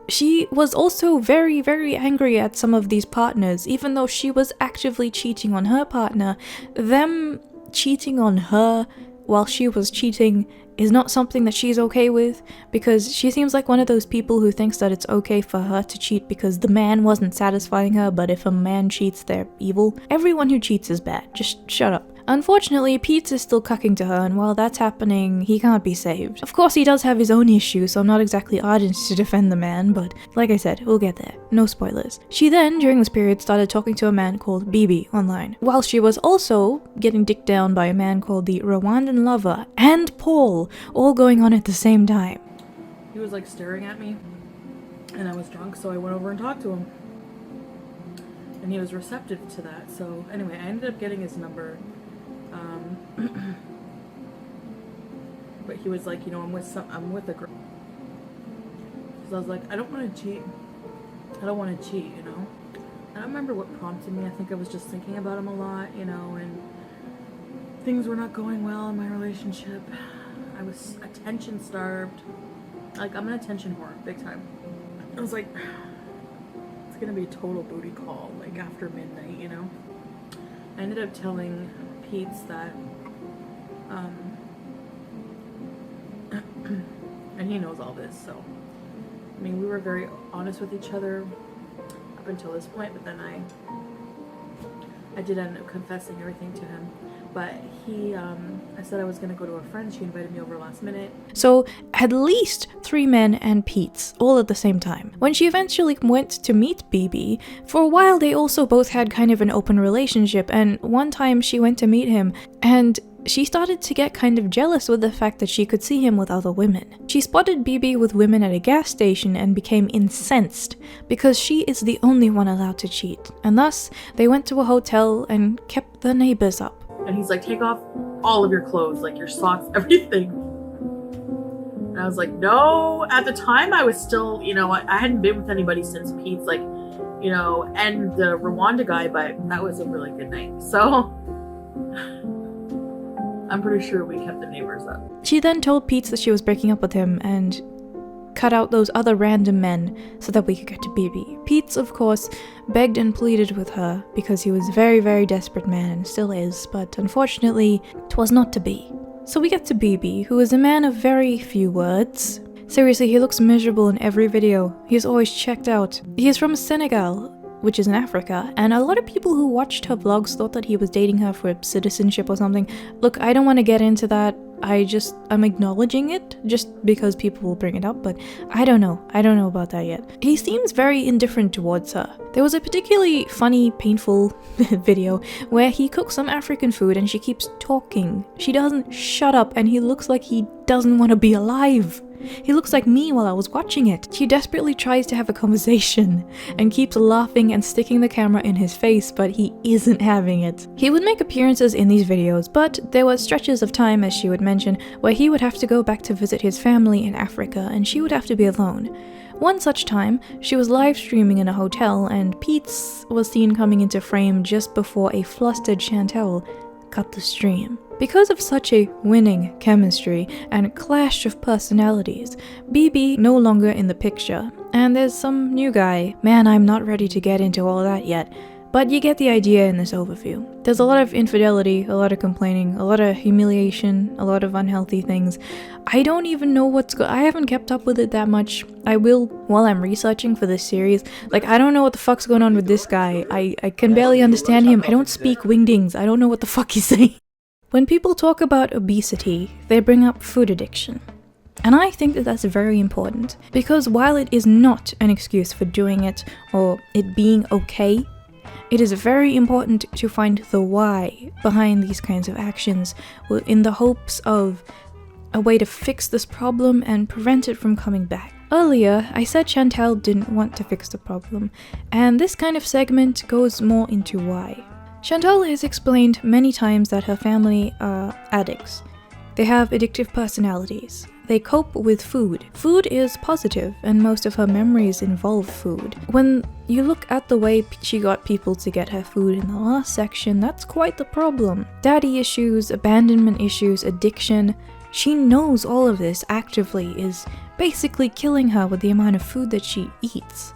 S1: She was also very angry at some of these partners, even though she was actively cheating on her partner. Them cheating on her while she was cheating is not something that she's okay with, because she seems like one of those people who thinks that it's okay for her to cheat because the man wasn't satisfying her, but if a man cheats, they're evil. Everyone who cheats is bad. Just shut up. Unfortunately, Pete is still cucking to her, and while that's happening, he can't be saved. Of course, he does have his own issues, so I'm not exactly ardent to defend the man, but like I said, we'll get there. No spoilers. She then, during this period, started talking to a man called BB online, while she was also getting dicked down by a man called the Rwandan Lover and Paul, all going on at the same time.
S3: He was like staring at me, and I was drunk, so I went over and talked to him. And he was receptive to that, so anyway, I ended up getting his number. But he was like, you know, I'm with a girl. So I was like, I don't want to cheat, you know. I don't remember what prompted me. I think I was just thinking about him a lot, you know, and things were not going well in my relationship. I was attention starved. Like, I'm an attention whore, big time. I was like, it's gonna be a total booty call, like after midnight, you know. I ended up telling Pete's that, and he knows all this, so, I mean, we were very honest with each other up until this point, but then I did end up confessing everything to him. But I said I was gonna go to a friend. She invited me over last minute.
S1: So at least 3 men and Pete's all at the same time. When she eventually went to meet BB, for a while they also both had kind of an open relationship, and one time she went to meet him and she started to get kind of jealous with the fact that she could see him with other women. She spotted BB with women at a gas station and became incensed because she is the only one allowed to cheat. And thus, they went to a hotel and kept the neighbors up.
S3: And he's like, take off all of your clothes, like your socks, everything. And I was like, no. At the time, I was still, you know, I hadn't been with anybody since Pete's, like, you know, and the Rwanda guy, but that was a really good night. So I'm pretty sure we kept the neighbors up.
S1: She then told Pete that she was breaking up with him and cut out those other random men so that we could get to BB. Pete, of course, begged and pleaded with her because he was a very desperate man and still is, but unfortunately, 'twas not to be. So we get to BB, who is a man of very few words. Seriously, he looks miserable in every video. He's always checked out. He is from Senegal, which is in Africa, and a lot of people who watched her vlogs thought that he was dating her for citizenship or something. Look, I don't want to get into that. I'm acknowledging it just because people will bring it up, but I don't know about that yet. He seems very indifferent towards her. There was a particularly funny, painful video where he cooks some African food and she keeps talking. She doesn't shut up and he looks like he doesn't want to be alive. He looks like me while I was watching it. She desperately tries to have a conversation and keeps laughing and sticking the camera in his face, but he isn't having it. He would make appearances in these videos, but there were stretches of time, as she would mention, where he would have to go back to visit his family in Africa and she would have to be alone. One such time, she was live streaming in a hotel and Pete's was seen coming into frame just before a flustered Chantal cut the stream. Because of such a winning chemistry and clash of personalities, BB no longer in the picture, and there's some new guy. Man, I'm not ready to get into all that yet, but you get the idea in this overview. There's a lot of infidelity, a lot of complaining, a lot of humiliation, a lot of unhealthy things. I don't even know I haven't kept up with it that much. I will while I'm researching for this series. Like, I don't know what the fuck's going on with this guy. I can barely understand him. I don't speak wingdings. I don't know what the fuck he's saying. When people talk about obesity, they bring up food addiction. And I think that that's very important, because while it is not an excuse for doing it or it being okay, it is very important to find the why behind these kinds of actions in the hopes of a way to fix this problem and prevent it from coming back. Earlier, I said Chantal didn't want to fix the problem, and this kind of segment goes more into why. Chantal has explained many times that her family are addicts. They have addictive personalities. They cope with food. Food is positive, and most of her memories involve food. When you look at the way she got people to get her food in the last section, that's quite the problem. Daddy issues, abandonment issues, addiction. She knows all of this actively is basically killing her with the amount of food that she eats.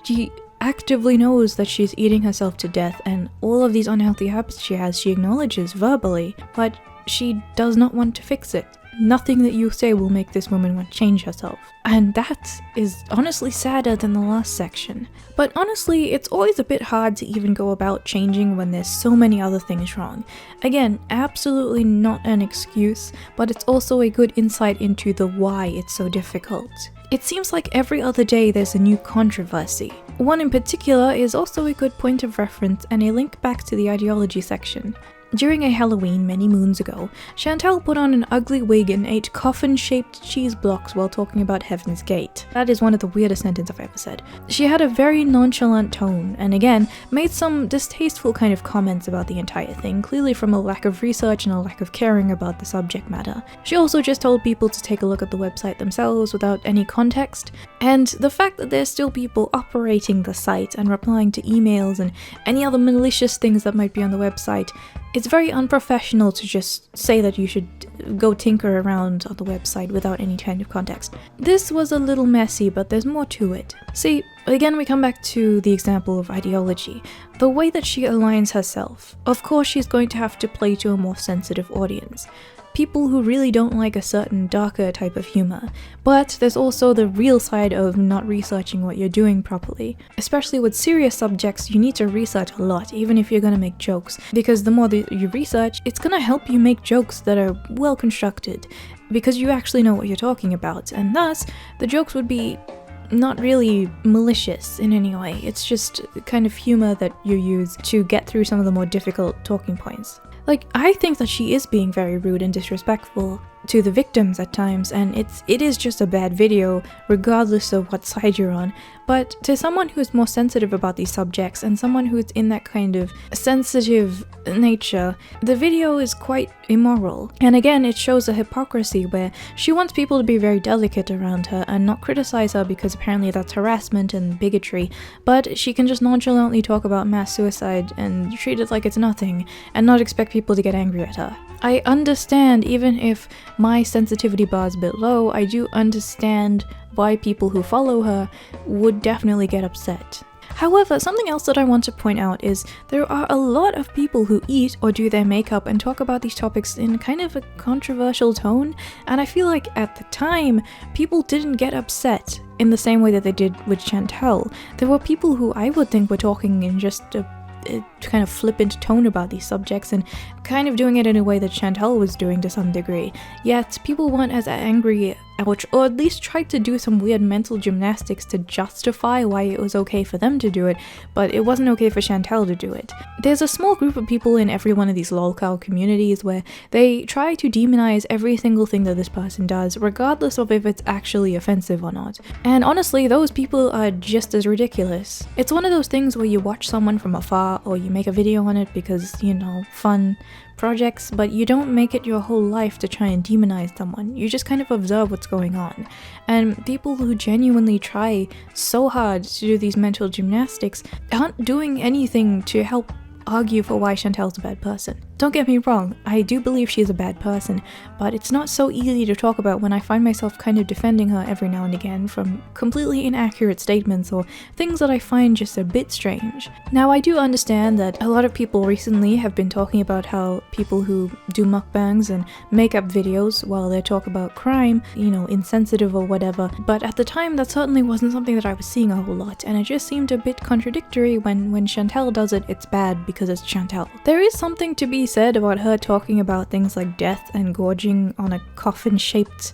S1: She actively knows that she's eating herself to death, and all of these unhealthy habits she has, she acknowledges verbally, but she does not want to fix it. Nothing that you say will make this woman want to change herself. And that is honestly sadder than the last section. But honestly, it's always a bit hard to even go about changing when there's so many other things wrong. Again, absolutely not an excuse, but it's also a good insight into the why it's so difficult. It seems like every other day there's a new controversy. One in particular is also a good point of reference and a link back to the ideology section. During a Halloween many moons ago, Chantal put on an ugly wig and ate coffin-shaped cheese blocks while talking about Heaven's Gate. That is one of the weirdest sentences I've ever said. She had a very nonchalant tone, and again, made some distasteful kind of comments about the entire thing, clearly from a lack of research and a lack of caring about the subject matter. She also just told people to take a look at the website themselves without any context, and the fact that there's still people operating the site and replying to emails and any other malicious things that might be on the website, it's very unprofessional to just say that you should go tinker around on the website without any kind of context. This was a little messy, but there's more to it. See, again we come back to the example of ideology. The way that she aligns herself. Of course she's going to have to play to a more sensitive audience. People who really don't like a certain darker type of humor. But there's also the real side of not researching what you're doing properly. Especially with serious subjects, you need to research a lot, even if you're gonna make jokes. Because the more that you research, it's gonna help you make jokes that are well constructed. Because you actually know what you're talking about, and thus, the jokes would be not really malicious in any way. It's just kind of humor that you use to get through some of the more difficult talking points. Like, I think that she is being very rude and disrespectful to the victims at times, and it is just a bad video, regardless of what side you're on. But to someone who's more sensitive about these subjects, and someone who's in that kind of sensitive nature, the video is quite immoral. And again, it shows a hypocrisy where she wants people to be very delicate around her and not criticize her because apparently that's harassment and bigotry, but she can just nonchalantly talk about mass suicide and treat it like it's nothing, and not expect people to get angry at her. I understand, even if my sensitivity bar is a bit low, I do understand why people who follow her would definitely get upset. However, something else that I want to point out is there are a lot of people who eat or do their makeup and talk about these topics in kind of a controversial tone, and I feel like at the time, people didn't get upset in the same way that they did with Chantal. There were people who I would think were talking in just a kind of flippant tone about these subjects and kind of doing it in a way that Chantal was doing to some degree, yet people weren't as angry or at least tried to do some weird mental gymnastics to justify why it was okay for them to do it, but it wasn't okay for Chantal to do it. There's a small group of people in every one of these lolcow communities where they try to demonize every single thing that this person does, regardless of if it's actually offensive or not. And honestly, those people are just as ridiculous. It's one of those things where you watch someone from afar, or you make a video on it because, you know, fun projects, but you don't make it your whole life to try and demonize someone. You just kind of observe what's going on. And people who genuinely try so hard to do these mental gymnastics aren't doing anything to help argue for why Chantal's a bad person. Don't get me wrong, I do believe she's a bad person, but it's not so easy to talk about when I find myself kind of defending her every now and again from completely inaccurate statements or things that I find just a bit strange. Now, I do understand that a lot of people recently have been talking about how people who do mukbangs and make up videos while they talk about crime, you know, insensitive or whatever, but at the time that certainly wasn't something that I was seeing a whole lot, and it just seemed a bit contradictory when Chantal does it, it's bad because it's Chantal. There is something to be said about her talking about things like death and gorging on a coffin-shaped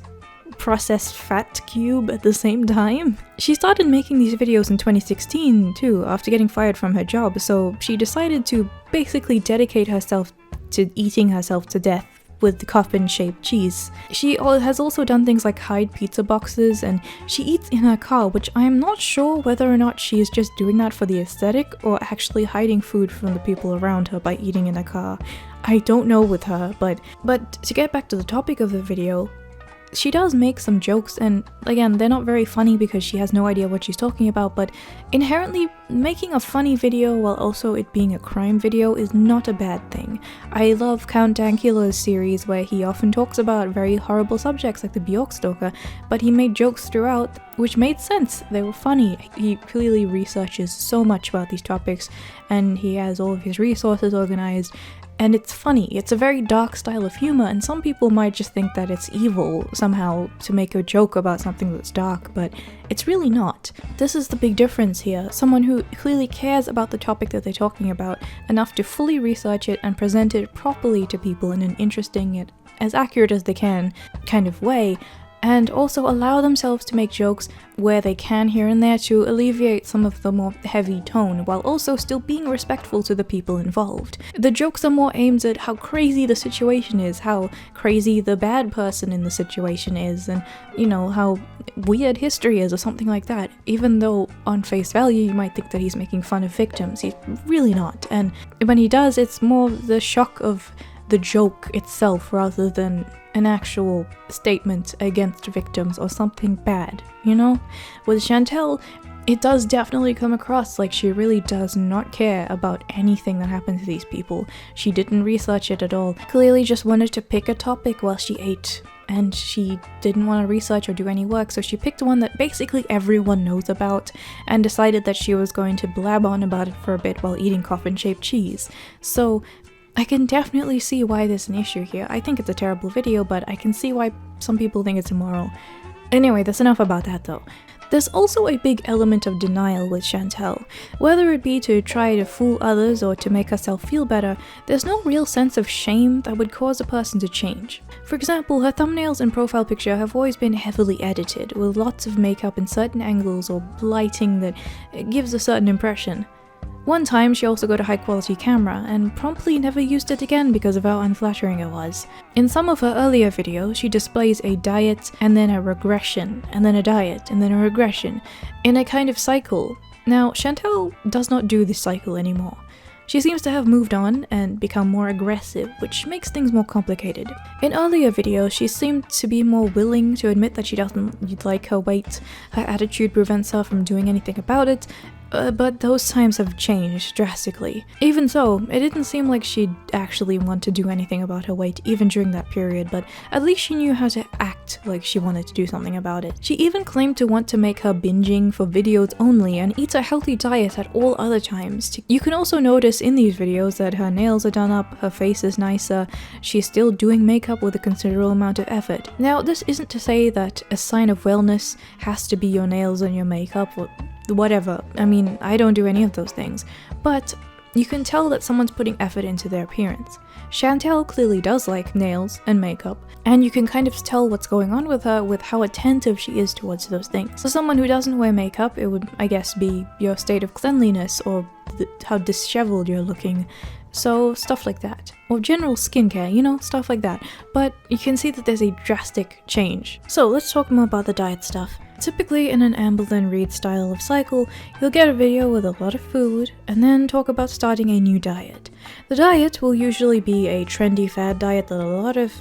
S1: processed fat cube at the same time. She started making these videos in 2016 too, after getting fired from her job, so she decided to basically dedicate herself to eating herself to death with the coffin-shaped cheese. She has also done things like hide pizza boxes, and she eats in her car, which I am not sure whether or not she is just doing that for the aesthetic or actually hiding food from the people around her by eating in a car. I don't know with her, but to get back to the topic of the video, she does make some jokes, and again, they're not very funny because she has no idea what she's talking about, but inherently making a funny video while also it being a crime video is not a bad thing. I love Count Dankula's series where he often talks about very horrible subjects like the Bjork stalker, but he made jokes throughout which made sense. They were funny. He clearly researches so much about these topics, and he has all of his resources organized. And it's funny. It's a very dark style of humor, and some people might just think that it's evil somehow to make a joke about something that's dark, but it's really not. This is the big difference here. Someone who clearly cares about the topic that they're talking about enough to fully research it and present it properly to people in an interesting yet as accurate as they can kind of way, and also allow themselves to make jokes where they can here and there to alleviate some of the more heavy tone, while also still being respectful to the people involved. The jokes are more aimed at how crazy the situation is, how crazy the bad person in the situation is, and, you know, how weird history is or something like that, even though on face value you might think that he's making fun of victims. He's really not, and when he does, it's more the shock of the joke itself rather than an actual statement against victims or something bad, you know? With Chantal, it does definitely come across like she really does not care about anything that happened to these people. She didn't research it at all, clearly just wanted to pick a topic while she ate, and she didn't want to research or do any work, so she picked one that basically everyone knows about and decided that she was going to blab on about it for a bit while eating coffin-shaped cheese. So I can definitely see why there's an issue here. I think it's a terrible video, but I can see why some people think it's immoral. Anyway, that's enough about that though. There's also a big element of denial with Chantal. Whether it be to try to fool others or to make herself feel better, there's no real sense of shame that would cause a person to change. For example, her thumbnails and profile picture have always been heavily edited, with lots of makeup in certain angles or lighting that gives a certain impression. One time she also got a high quality camera and promptly never used it again because of how unflattering it was. In some of her earlier videos she displays a diet and then a regression, and then a diet and then a regression, in a kind of cycle. Now Chantal does not do this cycle anymore. She seems to have moved on and become more aggressive, which makes things more complicated. In earlier videos, she seemed to be more willing to admit that she doesn't like her weight, her attitude prevents her from doing anything about it, but those times have changed drastically. Even so, it didn't seem like she'd actually want to do anything about her weight even during that period, but at least she knew how to act like she wanted to do something about it. She even claimed to want to make her binging for videos only and eats a healthy diet at all other times. You can also notice in these videos that her nails are done up, her face is nicer, she's still doing makeup with a considerable amount of effort. Now, this isn't to say that a sign of wellness has to be your nails and your makeup or whatever. I mean, I don't do any of those things, but You can tell that someone's putting effort into their appearance. Chantal clearly does like nails and makeup, and you can kind of tell what's going on with her with how attentive she is towards those things. For someone who doesn't wear makeup, it would, I guess, be your state of cleanliness or how disheveled you're looking. So stuff like that. Or general skincare, you know, stuff like that. But you can see that there's a drastic change. So let's talk more about the diet stuff. Typically in an Amberlynn Reid style of cycle, you'll get a video with a lot of food, and then talk about starting a new diet. The diet will usually be a trendy fad diet that a lot of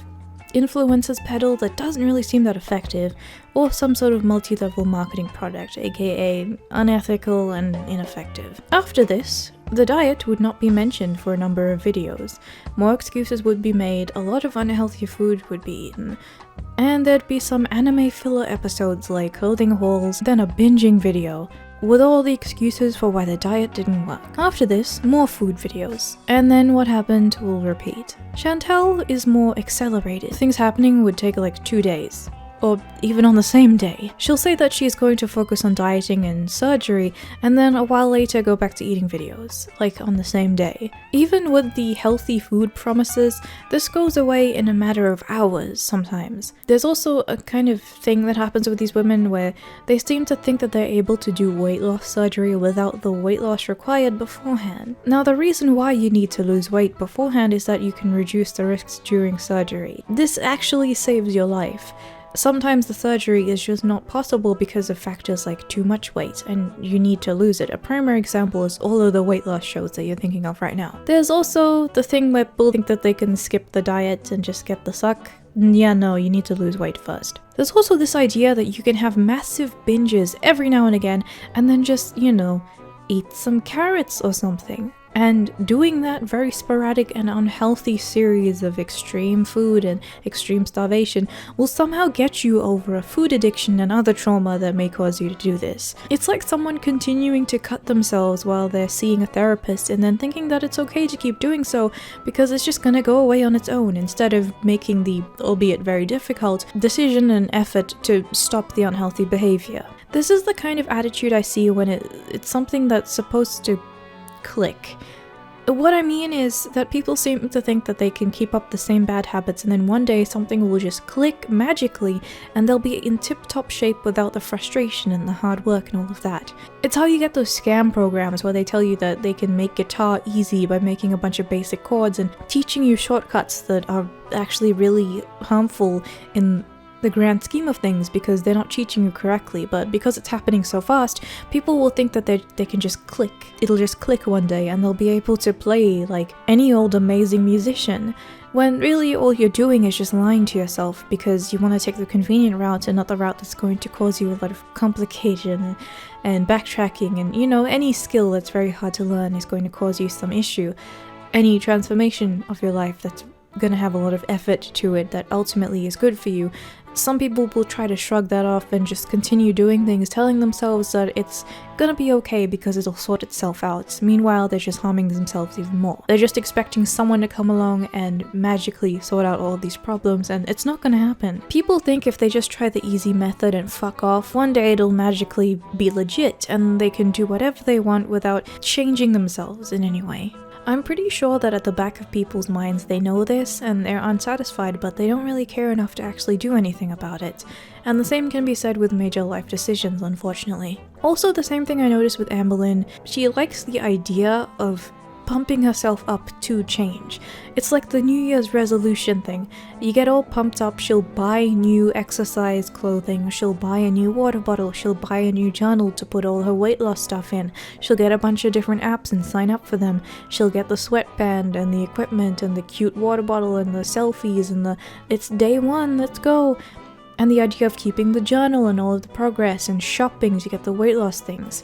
S1: influencers peddle that doesn't really seem that effective, or some sort of multi-level marketing product, aka unethical and ineffective. After this, the diet would not be mentioned for a number of videos. More excuses would be made, a lot of unhealthy food would be eaten, and there'd be some anime filler episodes like clothing hauls, then a binging video, with all the excuses for why the diet didn't work. After this, more food videos, and then what happened will repeat. Chantal is more accelerated. Things happening would take like 2 days. Or even on the same day. She'll say that she's going to focus on dieting and surgery, and then a while later go back to eating videos, like on the same day. Even with the healthy food promises, this goes away in a matter of hours sometimes. There's also a kind of thing that happens with these women where they seem to think that they're able to do weight loss surgery without the weight loss required beforehand. Now the reason why you need to lose weight beforehand is that you can reduce the risks during surgery. This actually saves your life. Sometimes the surgery is just not possible because of factors like too much weight, and you need to lose it. A primary example is all of the weight loss shows that you're thinking of right now. There's also the thing where people think that they can skip the diet and just get the suck. Yeah, no, you need to lose weight first. There's also this idea that you can have massive binges every now and again, and then just, you know, eat some carrots or something. And doing that very sporadic and unhealthy series of extreme food and extreme starvation will somehow get you over a food addiction and other trauma that may cause you to do this. It's like someone continuing to cut themselves while they're seeing a therapist and then thinking that it's okay to keep doing so because it's just gonna go away on its own, instead of making the, albeit very difficult, decision and effort to stop the unhealthy behavior. This is the kind of attitude I see when it's something that's supposed to click. What I mean is that people seem to think that they can keep up the same bad habits and then one day something will just click magically and they'll be in tip-top shape without the frustration and the hard work and all of that. It's how you get those scam programs where they tell you that they can make guitar easy by making a bunch of basic chords and teaching you shortcuts that are actually really harmful in the grand scheme of things because they're not teaching you correctly, but because it's happening so fast, people will think that they can just click. It'll just click one day and they'll be able to play like any old amazing musician, when really all you're doing is just lying to yourself because you want to take the convenient route and not the route that's going to cause you a lot of complication and backtracking, and you know, any skill that's very hard to learn is going to cause you some issue. Any transformation of your life that's gonna have a lot of effort to it that ultimately is good for you. Some people will try to shrug that off and just continue doing things, telling themselves that it's gonna be okay because it'll sort itself out. Meanwhile, they're just harming themselves even more. They're just expecting someone to come along and magically sort out all of these problems, and it's not gonna happen. People think if they just try the easy method and fuck off, one day it'll magically be legit and they can do whatever they want without changing themselves in any way. I'm pretty sure that at the back of people's minds they know this and they're unsatisfied, but they don't really care enough to actually do anything about it. And the same can be said with major life decisions, unfortunately. Also, the same thing I noticed with Amberlynn, she likes the idea of pumping herself up to change. It's like the New Year's resolution thing. You get all pumped up, she'll buy new exercise clothing, she'll buy a new water bottle, she'll buy a new journal to put all her weight loss stuff in, she'll get a bunch of different apps and sign up for them, she'll get the sweatband and the equipment and the cute water bottle and the selfies and the it's day one, let's go. And the idea of keeping the journal and all of the progress and shopping to get the weight loss things.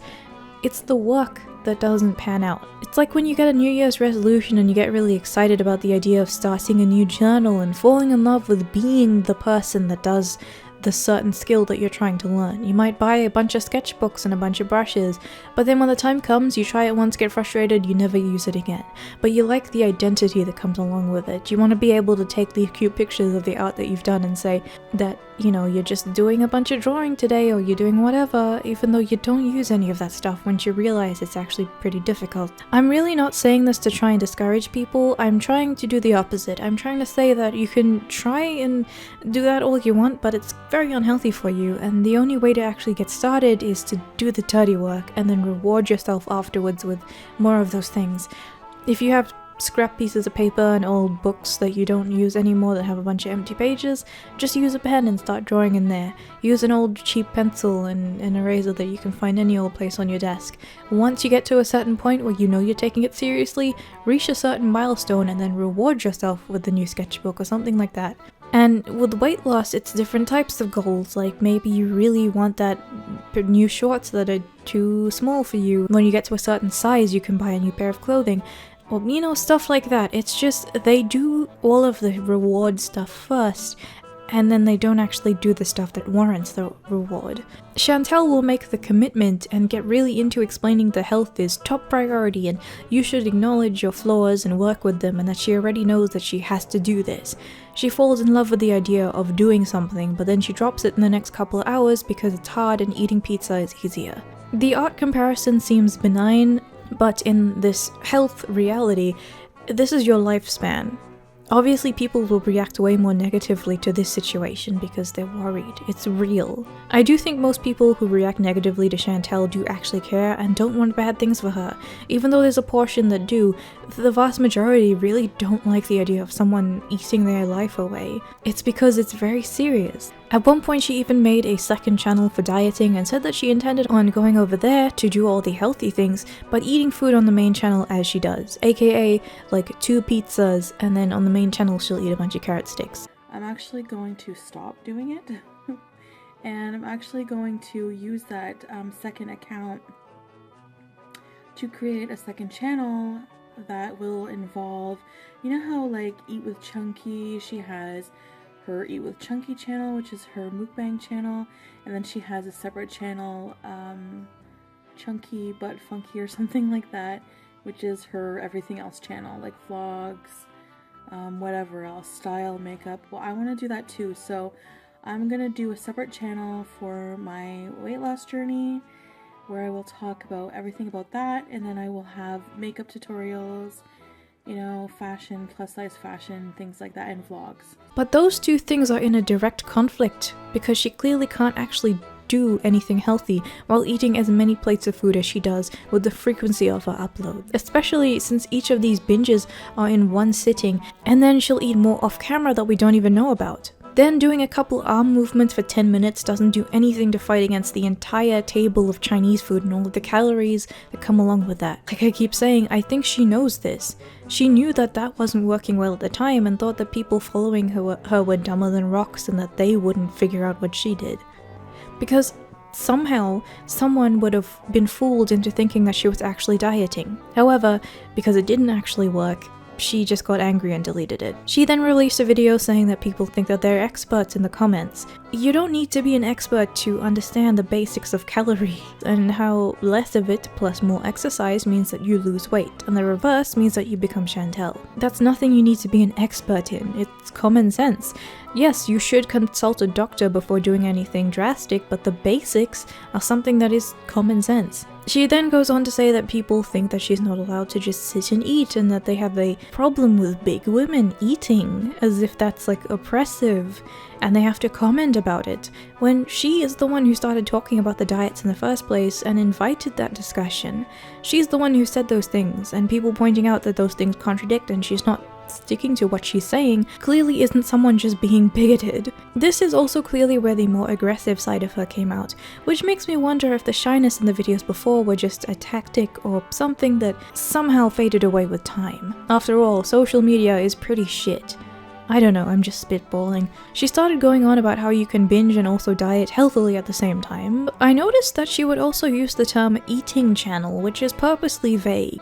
S1: It's the work that doesn't pan out. It's like when you get a New Year's resolution and you get really excited about the idea of starting a new journal and falling in love with being the person that does the certain skill that you're trying to learn. You might buy a bunch of sketchbooks and a bunch of brushes, but then when the time comes, you try it once, get frustrated, you never use it again. But you like the identity that comes along with it. You want to be able to take the cute pictures of the art that you've done and say that, you know, you're just doing a bunch of drawing today, or you're doing whatever, even though you don't use any of that stuff once you realize it's actually pretty difficult. I'm really not saying this to try and discourage people. I'm trying to do the opposite. I'm trying to say that you can try and do that all you want, but it's very unhealthy for you, and the only way to actually get started is to do the dirty work and then reward yourself afterwards with more of those things. If you have scrap pieces of paper and old books that you don't use anymore that have a bunch of empty pages, just use a pen and start drawing in there. Use an old cheap pencil and an eraser that you can find any old place on your desk. Once you get to a certain point where you know you're taking it seriously, reach a certain milestone and then reward yourself with the new sketchbook or something like that. And with weight loss, it's different types of goals, like maybe you really want that new shorts that are too small for you. When you get to a certain size, you can buy a new pair of clothing. Or, you know, stuff like that. It's just, they do all of the reward stuff first, and then they don't actually do the stuff that warrants the reward. Chantal will make the commitment and get really into explaining that health is top priority and you should acknowledge your flaws and work with them, and that she already knows that she has to do this. She falls in love with the idea of doing something, but then she drops it in the next couple of hours because it's hard and eating pizza is easier. The art comparison seems benign, but in this health reality, this is your lifespan. Obviously, people will react way more negatively to this situation because they're worried. It's real. I do think most people who react negatively to Chantal do actually care and don't want bad things for her. Even though there's a portion that do, the vast majority really don't like the idea of someone eating their life away. It's because it's very serious. At one point she even made a second channel for dieting and said that she intended on going over there to do all the healthy things, but eating food on the main channel as she does, aka like 2 pizzas, and then on the main channel she'll eat a bunch of carrot sticks.
S3: I'm actually going to stop doing it and I'm actually going to use that second account to create a second channel that will involve, you know how like Eat with Chunky, she has her Eat with Chunky channel, which is her mukbang channel, and then she has a separate channel, Chunky but Funky or something like that, which is her everything else channel, like vlogs, whatever else, style, makeup. Well, I want to do that too, so I'm gonna do a separate channel for my weight loss journey where I will talk about everything about that, and then I will have makeup tutorials, you know, fashion, plus size fashion, things like that, and vlogs.
S1: But those two things are in a direct conflict because she clearly can't actually do anything healthy while eating as many plates of food as she does with the frequency of her uploads, especially since each of these binges are in one sitting, and then she'll eat more off camera that we don't even know about. Then doing a couple arm movements for 10 minutes doesn't do anything to fight against the entire table of Chinese food and all of the calories that come along with that. Like I keep saying, I think she knows this. She knew that that wasn't working well at the time and thought that people following her were dumber than rocks and that they wouldn't figure out what she did. Because somehow someone would have been fooled into thinking that she was actually dieting. However, because it didn't actually work, she just got angry and deleted it. She then released a video saying that people think that they're experts in the comments. You don't need to be an expert to understand the basics of calories and how less of it plus more exercise means that you lose weight, and the reverse means that you become Chantal. That's nothing you need to be an expert in, it's common sense. Yes, you should consult a doctor before doing anything drastic, but the basics are something that is common sense. She then goes on to say that people think that she's not allowed to just sit and eat and that they have a problem with big women eating, as if that's like oppressive, and they have to comment about it, when she is the one who started talking about the diets in the first place and invited that discussion. She's the one who said those things, and people pointing out that those things contradict and she's not sticking to what she's saying clearly isn't someone just being bigoted. This is also clearly where the more aggressive side of her came out, which makes me wonder if the shyness in the videos before were just a tactic or something that somehow faded away with time. After all, social media is pretty shit. I don't know, I'm just spitballing. She started going on about how you can binge and also diet healthily at the same time. I noticed that she would also use the term eating channel, which is purposely vague.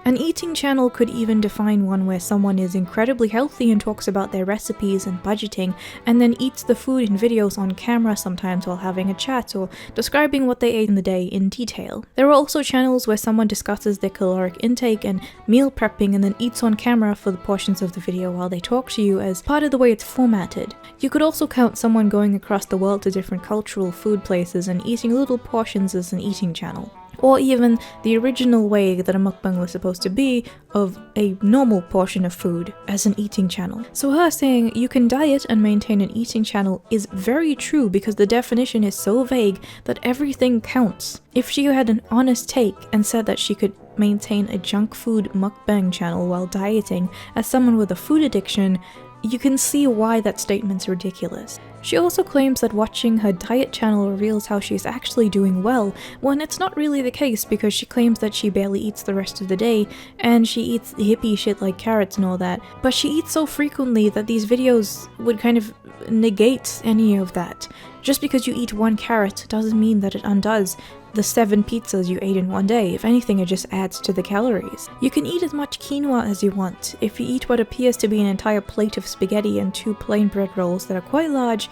S1: An eating channel could even define one where someone is incredibly healthy and talks about their recipes and budgeting, and then eats the food in videos on camera sometimes while having a chat or describing what they ate in the day in detail. There are also channels where someone discusses their caloric intake and meal prepping and then eats on camera for the portions of the video while they talk to you as part of the way it's formatted. You could also count someone going across the world to different cultural food places and eating little portions as an eating channel. Or even the original way that a mukbang was supposed to be of a normal portion of food as an eating channel. So her saying you can diet and maintain an eating channel is very true because the definition is so vague that everything counts. If she had an honest take and said that she could maintain a junk food mukbang channel while dieting as someone with a food addiction, you can see why that statement's ridiculous. She also claims that watching her diet channel reveals how she's actually doing well, when it's not really the case because she claims that she barely eats the rest of the day, and she eats hippie shit like carrots and all that, but she eats so frequently that these videos would kind of negate any of that. Just because you eat one carrot doesn't mean that it undoes the 7 pizzas you ate in one day. If anything, it just adds to the calories. You can eat as much quinoa as you want. If you eat what appears to be an entire plate of spaghetti and 2 plain bread rolls that are quite large,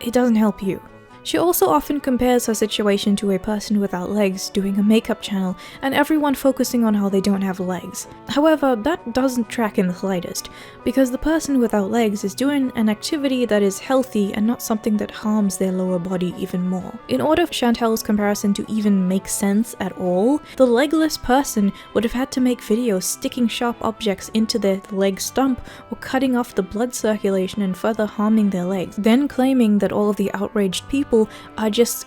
S1: it doesn't help you. She also often compares her situation to a person without legs doing a makeup channel and everyone focusing on how they don't have legs. However, that doesn't track in the slightest, because the person without legs is doing an activity that is healthy and not something that harms their lower body even more. In order for Chantal's comparison to even make sense at all, the legless person would have had to make videos sticking sharp objects into their leg stump or cutting off the blood circulation and further harming their legs, then claiming that all of the outraged people are just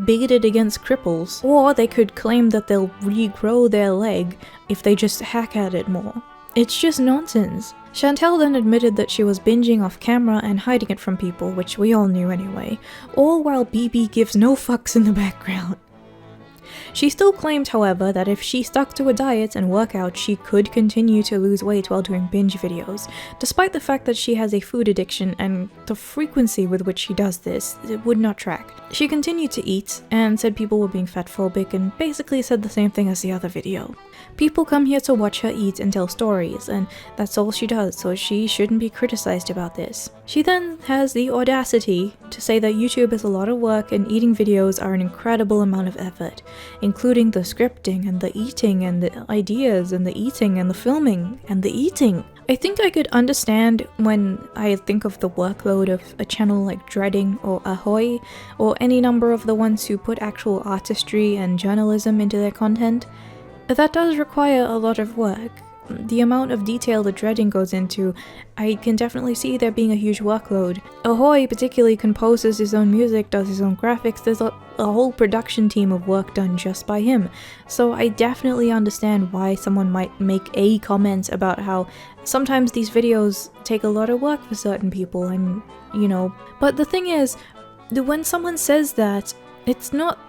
S1: bigoted against cripples, or they could claim that they'll regrow their leg if they just hack at it more. It's just nonsense. Chantal then admitted that she was binging off camera and hiding it from people, which we all knew anyway, all while BB gives no fucks in the background. She still claimed, however, that if she stuck to a diet and workout, she could continue to lose weight while doing binge videos, despite the fact that she has a food addiction and the frequency with which she does this, it would not track. She continued to eat, and said people were being fatphobic, and basically said the same thing as the other video. People come here to watch her eat and tell stories, and that's all she does, so she shouldn't be criticized about this. She then has the audacity to say that YouTube is a lot of work and eating videos are an incredible amount of effort, including the scripting and the eating and the ideas and the eating and the filming and the eating. I think I could understand when I think of the workload of a channel like Dreading or Ahoy, or any number of the ones who put actual artistry and journalism into their content. That does require a lot of work. The amount of detail that Dreading goes into, I can definitely see there being a huge workload. Ahoy particularly composes his own music, does his own graphics, there's a whole production team of work done just by him. So I definitely understand why someone might make a comment about how sometimes these videos take a lot of work for certain people and, you know. But the thing is, when someone says that, it's not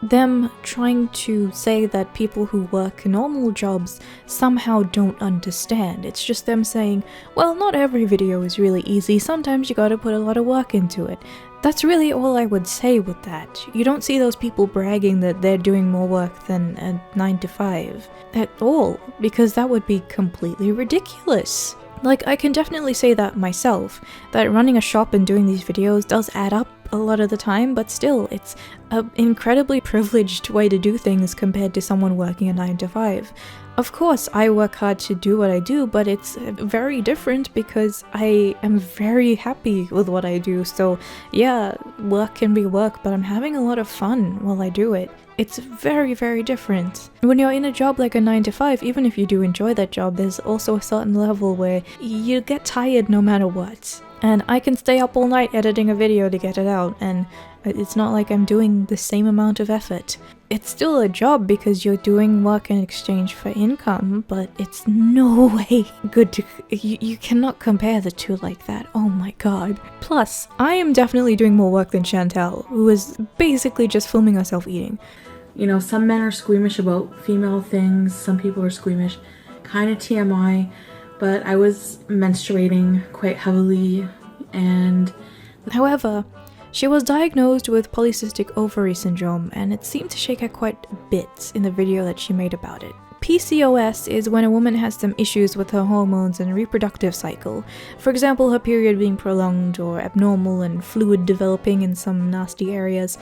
S1: them trying to say that people who work normal jobs somehow don't understand. It's just them saying, well, not every video is really easy, sometimes you gotta put a lot of work into it. That's really all I would say with that. You don't see those people bragging that they're doing more work than a 9 to 5 at all, because that would be completely ridiculous. Like, I can definitely say that myself, that running a shop and doing these videos does add up a lot of the time, but still, it's an incredibly privileged way to do things compared to someone working a 9 to 5. Of course, I work hard to do what I do, but it's very different because I am very happy with what I do, so yeah, work can be work, but I'm having a lot of fun while I do it. It's very, very different. When you're in a job like a 9 to 5, even if you do enjoy that job, there's also a certain level where you get tired no matter what. And I can stay up all night editing a video to get it out, and it's not like I'm doing the same amount of effort. It's still a job because you're doing work in exchange for income, but it's no way good to... You cannot compare the two like that. Oh my god. Plus, I am definitely doing more work than Chantal, who is basically just filming herself eating.
S3: You know, some men are squeamish about female things, some people are squeamish. Kind of TMI, but I was menstruating quite heavily, and...
S1: However, she was diagnosed with polycystic ovary syndrome, and it seemed to shake her quite a bit in the video that she made about it. PCOS is when a woman has some issues with her hormones and reproductive cycle. For example, her period being prolonged or abnormal and fluid developing in some nasty areas.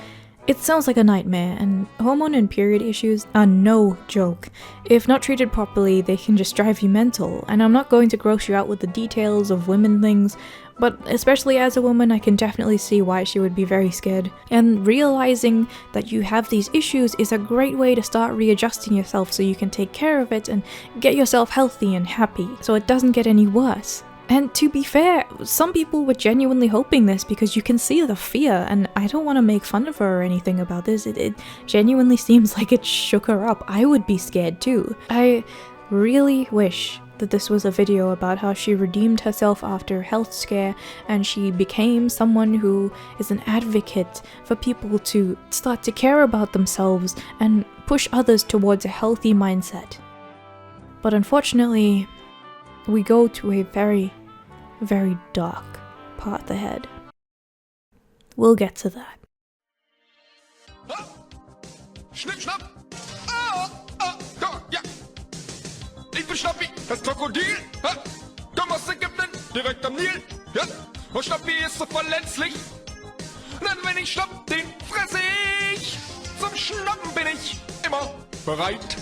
S1: It sounds like a nightmare, and hormone and period issues are no joke. If not treated properly, they can just drive you mental, and I'm not going to gross you out with the details of women things, but especially as a woman, I can definitely see why she would be very scared. And realizing that you have these issues is a great way to start readjusting yourself so you can take care of it and get yourself healthy and happy, so it doesn't get any worse. And to be fair, some people were genuinely hoping this because you can see the fear, and I don't want to make fun of her or anything about this. It genuinely seems like it shook her up. I would be scared too. I really wish that this was a video about how she redeemed herself after a health scare and she became someone who is an advocate for people to start to care about themselves and push others towards a healthy mindset. But unfortunately, we go to a very, very dark path ahead. We'll get to that.
S10: Schnipp, schnapp! Ja! Ich bin Schnappi, das Krokodil! Komm aus Ägypten, direkt am Nil! Ja! Und Schnappi ist so verletzlich! Denn wenn ich schnapp, den fresse ich! Zum Schnappen bin ich immer bereit!